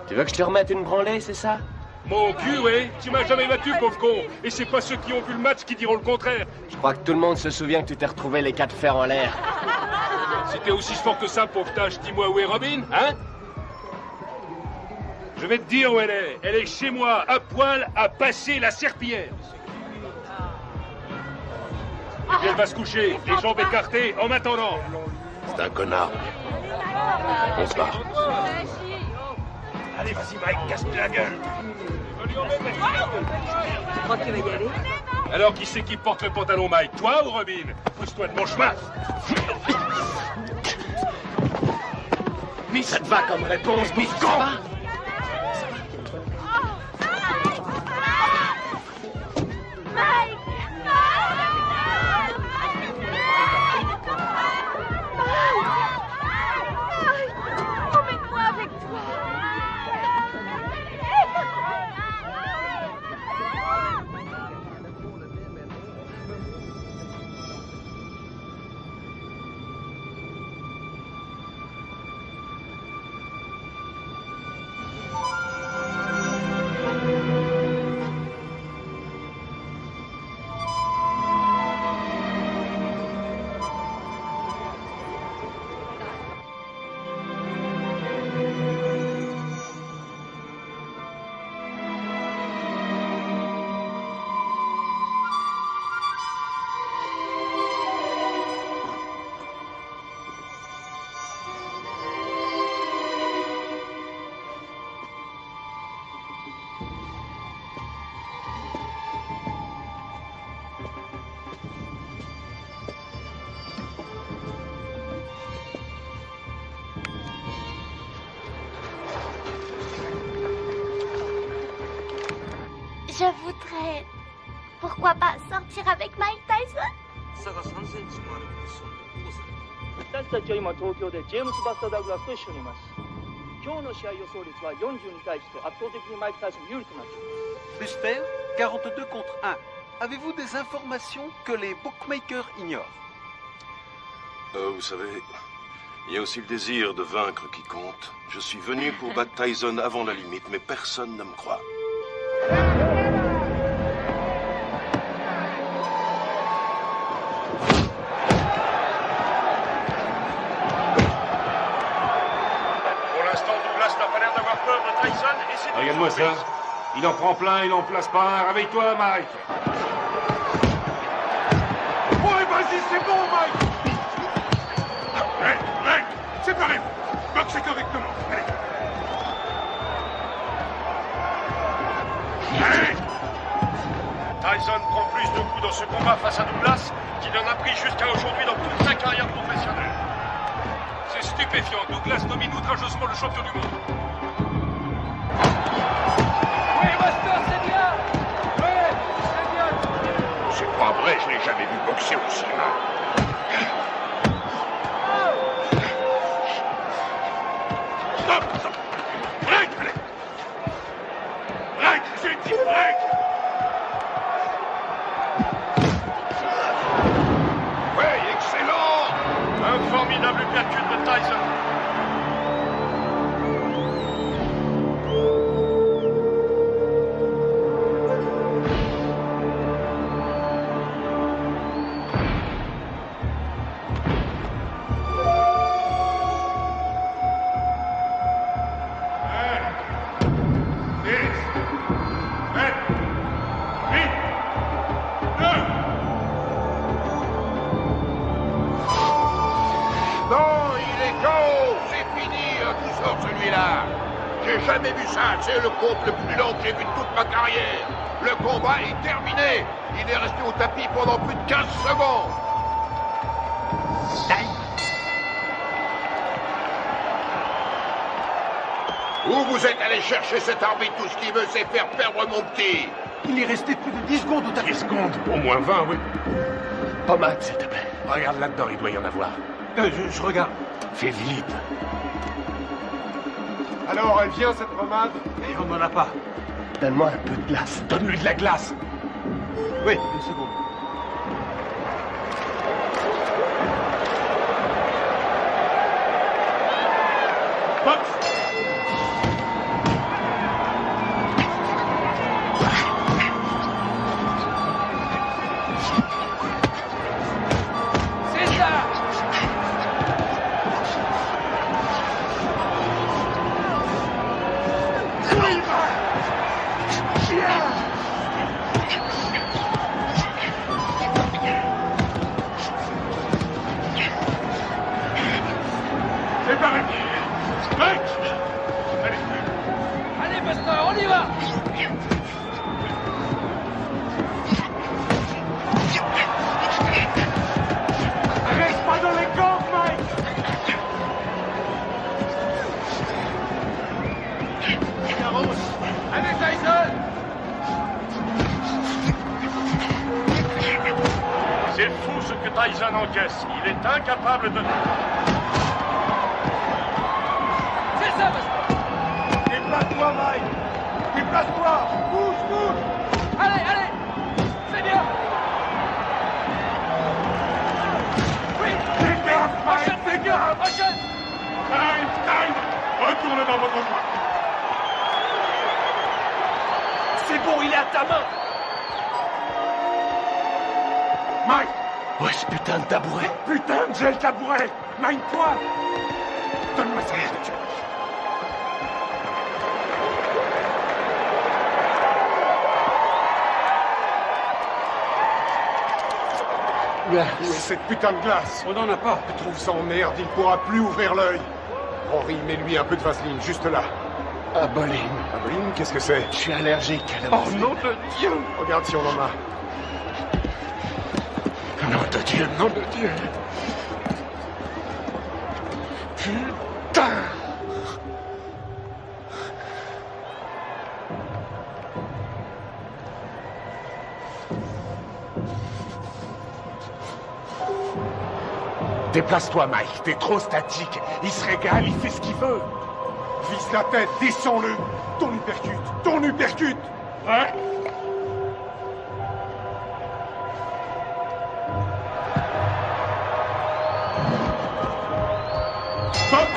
Tu veux que je te remette une branlée, c'est ça? Mon cul, oui. Tu m'as jamais battu, pauvre con. Et c'est pas ceux qui ont vu le match qui diront le contraire. Je crois que tout le monde se souvient que tu t'es retrouvé les 4 fers en l'air. Si t'es aussi fort que ça, pauvre tâche, dis-moi où est Robin, hein? Je vais te dire où elle est. Elle est chez moi, à poil, à passer la serpillière. Et puis elle va se coucher, les jambes écartées, en m'attendant. C'est un connard. On se barre. Allez, vas-y, Mike, casse-toi la gueule. Tu crois que tu vas y aller? Alors, qui c'est qui porte le pantalon, Mike? Toi ou Robin? Pousse-toi de mon chemin. Mais ça te va comme réponse, mais con! Mike! Emmène-moi avec toi! Je voudrais... Pourquoi pas sortir avec Mike Tyson? 差が3センチもあるそんな父さん私たちは今東京でジェームス・バスター・ダグラスと一緒にいます今日の試合予想率は40に対して圧倒的にマイク・タイソン有利となっています Buster, 42 contre 1. Avez-vous des informations que les bookmakers ignorent? Vous savez, il y a aussi le désir de vaincre qui compte. Je suis venu pour battre Tyson avant la limite, mais personne ne me croit. Pour l'instant, Douglas n'a pas l'air d'avoir peur de Tyson et c'est... Regarde-moi ça. Il en prend plein, il en place pas un. Réveille-toi, Mike. Ouais, vas-y, c'est bon, Mike! Mec, séparez-vous! Boxez correctement, allez! Allez! Tyson prend plus de coups dans ce combat face à Douglas qu'il en a pris jusqu'à aujourd'hui dans toute sa carrière professionnelle. C'est stupéfiant, Douglas domine outrageusement le champion du monde. Oui, Buster, c'est bien! Oui, c'est bien! C'est pas vrai, je l'ai jamais vu boxer aussi mal. Stop! Break, allez! Break, j'ai dit break! Ouais, excellent! Un formidable calcul de Tyson. Non, il est KO! C'est fini, tout sort celui-là! J'ai jamais vu ça, c'est le compte le plus long que j'ai vu de toute ma carrière! Le combat est terminé! Il est resté au tapis pendant plus de 15 secondes! Où vous êtes allé chercher cet arbitre? Tout ce qu'il veut, c'est faire perdre mon petit. Il est resté plus de 10 secondes au tapis. 10 secondes? Au moins 20, oui. Pommade, s'il te plaît. Regarde là-dedans, il doit y en avoir. Je regarde. Fais vite. Alors, elle vient, cette pommade? Et on n'en a pas. Donne-moi un peu de glace. Donne-lui de la glace. Oui, une seconde. C'est pareil. Mec! Allez. Allez, Buster, on y va! Reste pas dans les camps, Mike! Allez, Tyson! C'est fou ce que Tyson encaisse. Il est incapable de... C'est ça, Buster! Déplace-toi, Mike! Déplace-toi! Bouge, bouge! Allez, allez! C'est bien! Oui! Fais gaffe, Mike! Fais gaffe! Prochaine! Time! Retourne dans votre coin! C'est bon, il est à ta main. Mike! Ouais, ce putain de tabouret. Putain, j'ai le tabouret! Mine-toi! Donne-moi ça, je te tue. Où est cette putain de glace? On n'en a pas. Je trouve ça en merde, il pourra plus ouvrir l'œil. Henri, mets-lui un peu de vaseline, juste là. Aboline. Aboline, qu'est-ce que c'est? Je suis allergique à la Oh morphine. nom de Dieu! Regarde si on en a. Nom de Dieu, nom de Dieu. Putain! Déplace-toi, Mike. T'es trop statique. Il se régale, il fait ce qu'il veut. Vise la tête, descends-le. Ton uppercut, ton uppercut. Ouais? Stop!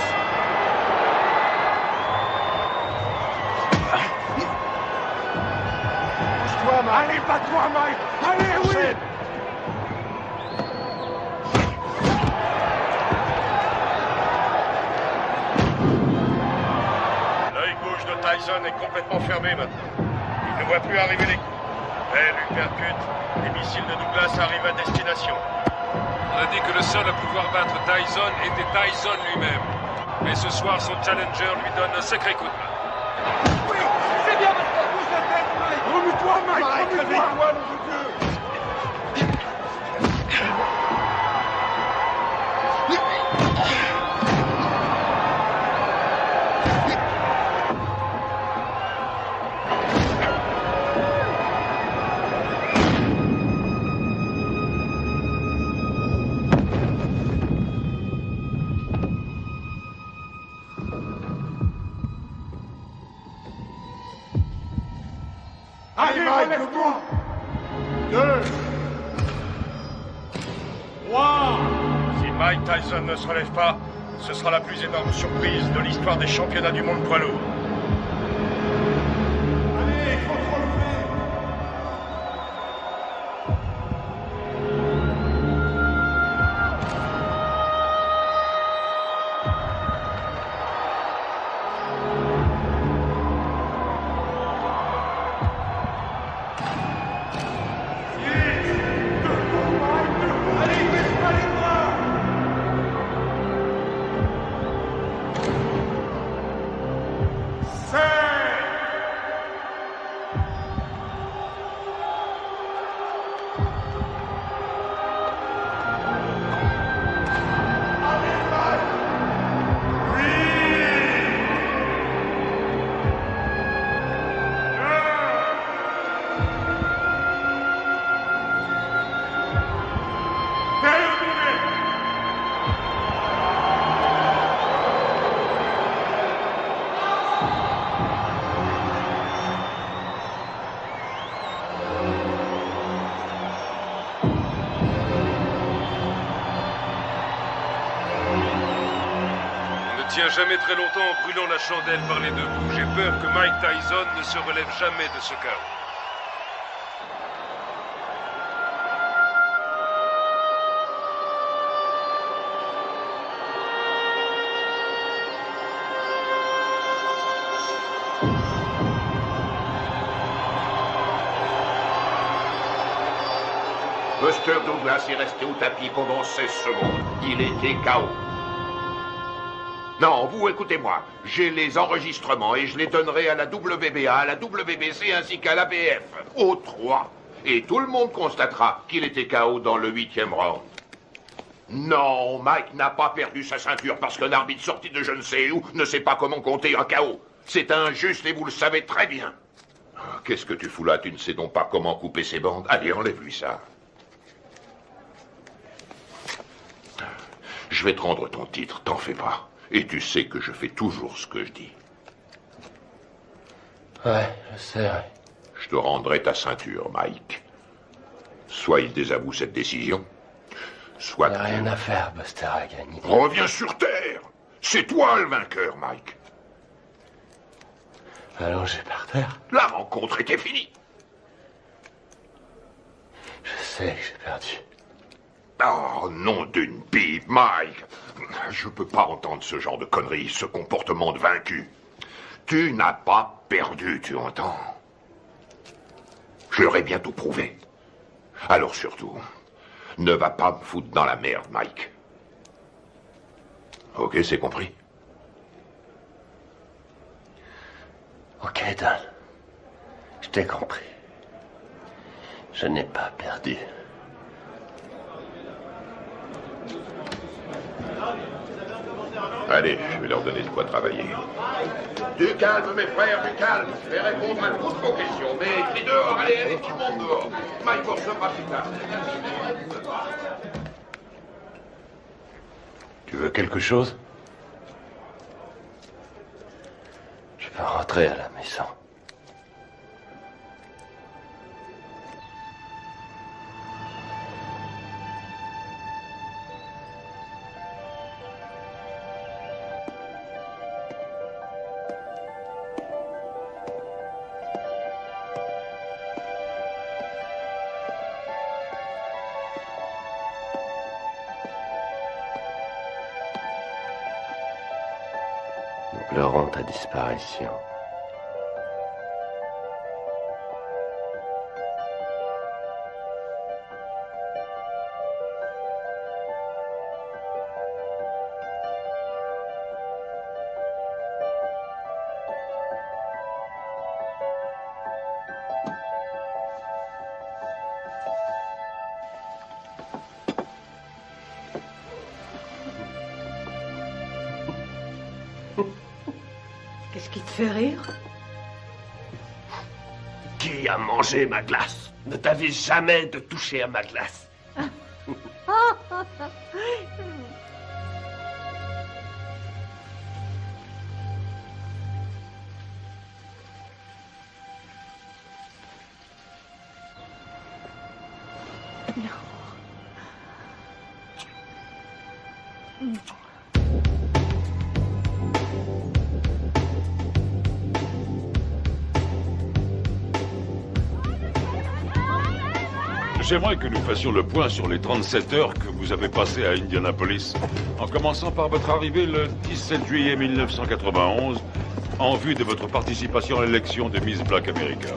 Bouge-toi, Mike. Allez, bats-toi, Mike. Allez, oui! L'œil gauche de Tyson est complètement fermé maintenant. Il ne voit plus arriver les coups. Belle uppercut. Les missiles de Douglas arrivent à destination. On a dit que le seul à pouvoir battre Tyson était Tyson lui-même. Mais ce soir, son challenger lui donne un sacré coup de main. Oui! C'est bien, Buster! Bouge la tête, Mike. Remue-toi, Mike. Remue-toi. Réveille-toi, nom de Dieu. Allez, Mike, relève-toi. 2, 3. Si Mike Tyson ne se relève pas, ce sera la plus énorme surprise de l'histoire des championnats du monde poids lourd. Allez, il faut te relever. jamais très longtemps en brûlant la chandelle par les deux bouts. J'ai peur que Mike Tyson ne se relève jamais de ce chaos. Buster Douglas est resté au tapis pendant 16 secondes. Il était KO. Non, vous écoutez-moi. J'ai les enregistrements et je les donnerai à la WBA, à la WBC ainsi qu'à l'ABF. Aux 3. Et tout le monde constatera qu'il était KO dans le 8e round. Non, Mike n'a pas perdu sa ceinture parce qu'un arbitre sorti de je ne sais où ne sait pas comment compter un KO. C'est injuste et vous le savez très bien. Qu'est-ce que tu fous là? Tu ne sais donc pas comment couper ses bandes? Allez, enlève-lui ça. Je vais te rendre ton titre, t'en fais pas. Et tu sais que je fais toujours ce que je dis. Ouais, je sais, ouais. Je te rendrai ta ceinture, Mike. Soit il désavoue cette décision, soit... Il n'y a rien à faire, Buster a gagné. Reviens sur Terre. C'est toi le vainqueur, Mike. Allongé par terre. La rencontre était finie. Je sais que j'ai perdu. Oh, nom d'une pipe, Mike. Je peux pas entendre ce genre de conneries, ce comportement de vaincu. Tu n'as pas perdu, tu entends? Je leur ai bientôt prouvé. Alors surtout, ne va pas me foutre dans la merde, Mike. Ok, c'est compris? Ok, Dan. Je t'ai compris. Je n'ai pas perdu. Allez, je vais leur donner de quoi travailler. Du calme, mes frères, du calme. Je vais répondre à toutes vos questions. Mais crie dehors, allez, tout le monde dehors. Mike recevra plus tard. Tu veux quelque chose? Je peux rentrer à la maison. Nous pleurons ta disparition. Qu'est-ce qui te fait rire? Qui a mangé ma glace? Ne t'avais jamais de toucher à ma glace. J'aimerais que nous fassions le point sur les 37 heures que vous avez passées à Indianapolis, en commençant par votre arrivée le 17 juillet 1991, en vue de votre participation à l'élection de Miss Black America.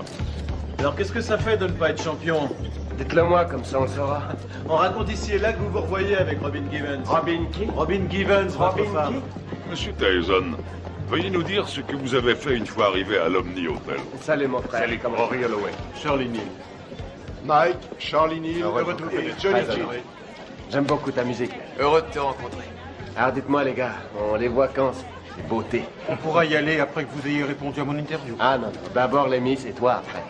Alors qu'est-ce que ça fait de ne pas être champion? Dites-le moi, comme ça on le saura. On raconte ici et là que vous vous revoyez avec Robin Givens. Robin qui? Robin Givens, votre femme. Monsieur Tyson, veuillez nous dire ce que vous avez fait une fois arrivé à l'Omni Hotel. Salut mon frère. Salut, comme Rory Holloway. Shirley Neal. Mike, Charlie Neal, heureux de vous connaître. Johnny G. J'aime beaucoup ta musique. Heureux de te rencontrer. Alors dites-moi les gars, on les voit quand ces beautés? On pourra y aller après que vous ayez répondu à mon interview. Ah non, d'abord les Miss et toi après.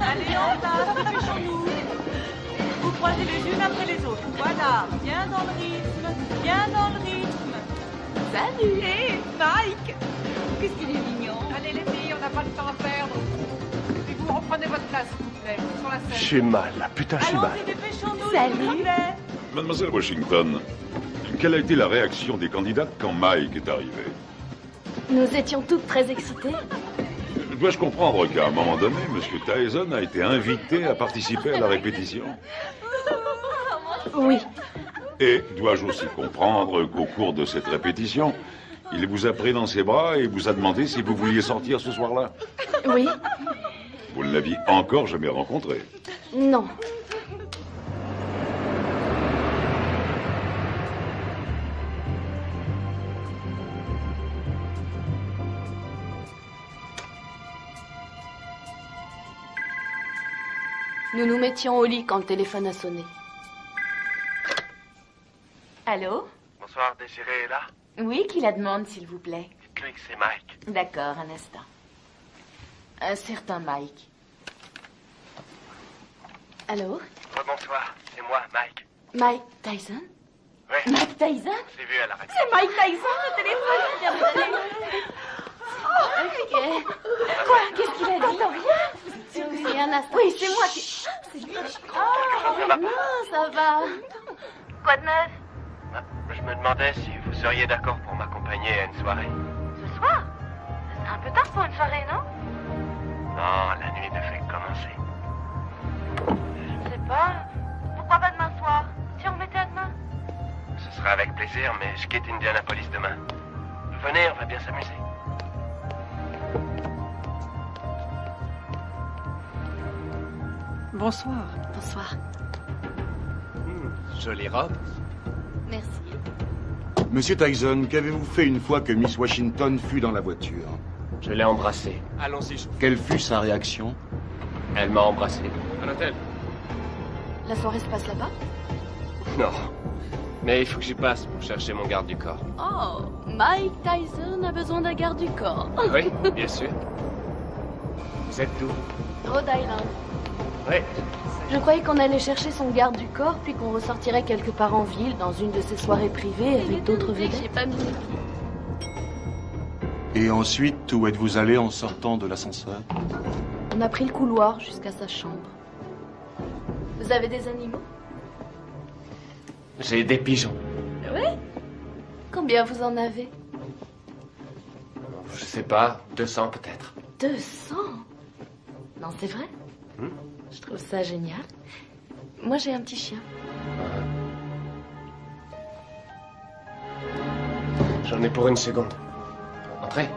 Allez, en place, dépêchons-nous. Vous croisez les unes après les autres. Voilà, bien dans le rythme, bien dans le rythme. Salut. Hé, Mike. Qu'est-ce qu'il est mignon. Allez les filles, on n'a pas de temps à perdre. Et vous prenez votre place, s'il vous plaît, sur la scène. J'ai mal, là. Putain, j'ai mal. Allons-y, dépêchons-nous, Salut. s'il vous plaît. Mademoiselle Washington, quelle a été la réaction des candidates quand Mike est arrivé? Nous étions toutes très excitées. Dois-je comprendre qu'à un moment donné, M. Tyson a été invité à participer à la répétition? Oui. Et dois-je aussi comprendre qu'au cours de cette répétition, il vous a pris dans ses bras et vous a demandé si vous vouliez sortir ce soir-là? Oui. Vous ne l'aviez encore jamais rencontré? Non. Nous nous mettions au lit quand le téléphone a sonné. Allô? Bonsoir, Désiré est là? Oui, qui la demande, s'il vous plaît? Dites-lui que c'est Mike. D'accord, un instant. Un certain Mike. Allô? Bonsoir, c'est moi, Mike. Mike Tyson? Oui. Mike Tyson? On s'est vu à la radio. C'est Mike Tyson, le téléphone! Ok. Quoi? Qu'est-ce qu'il a dit? Rien? Oui, un instant. Oui, c'est moi qui... C'est lui. Oh, non, ça va. Quoi de neuf? Je me demandais si vous seriez d'accord pour m'accompagner à une soirée. Ce soir? C'est un peu tard pour une soirée, non? Non, la nuit ne fait que commencer. Je sais pas. Pourquoi pas demain soir? Si on mettait à demain? Ce sera avec plaisir, mais je quitte Indianapolis demain. Venez, on va bien s'amuser. Bonsoir. Bonsoir. Jolie robe. Merci. Monsieur Tyson, qu'avez-vous fait une fois que Miss Washington fut dans la voiture? Je l'ai embrassée. Allons-y. Quelle fut sa réaction? Elle m'a embrassé. À l'hôtel. La soirée se passe là-bas? Non. Mais il faut que j'y passe pour chercher mon garde du corps. Oh, Mike Tyson a besoin d'un garde du corps. Oui, bien sûr. Vous êtes d'où? Rhode Island. Oui. Je croyais qu'on allait chercher son garde du corps, puis qu'on ressortirait quelque part en ville, dans une de ces soirées privées avec d'autres vedettes. J'ai pas mis. Et ensuite, où êtes-vous allé en sortant de l'ascenseur? On a pris le couloir jusqu'à sa chambre. Vous avez des animaux? J'ai des pigeons. Oui? Combien vous en avez? Je sais pas, 200 peut-être. 200? Non, c'est vrai? Je trouve ça génial. Moi, j'ai un petit chien. J'en ai pour une seconde. Entrez.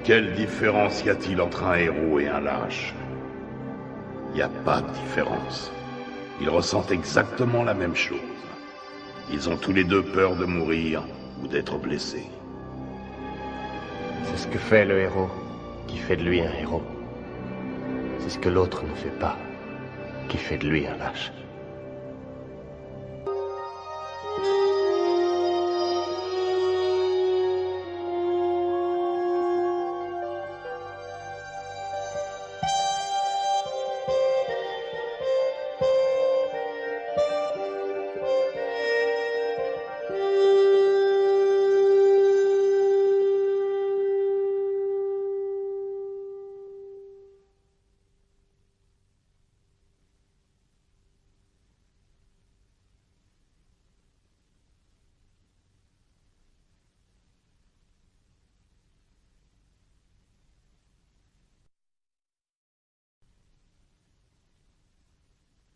Quelle différence y a-t-il entre un héros et un lâche? Il n'y a pas de différence. Ils ressentent exactement la même chose. Ils ont tous les deux peur de mourir ou d'être blessés. C'est ce que fait le héros qui fait de lui un héros. C'est ce que l'autre ne fait pas qui fait de lui un lâche.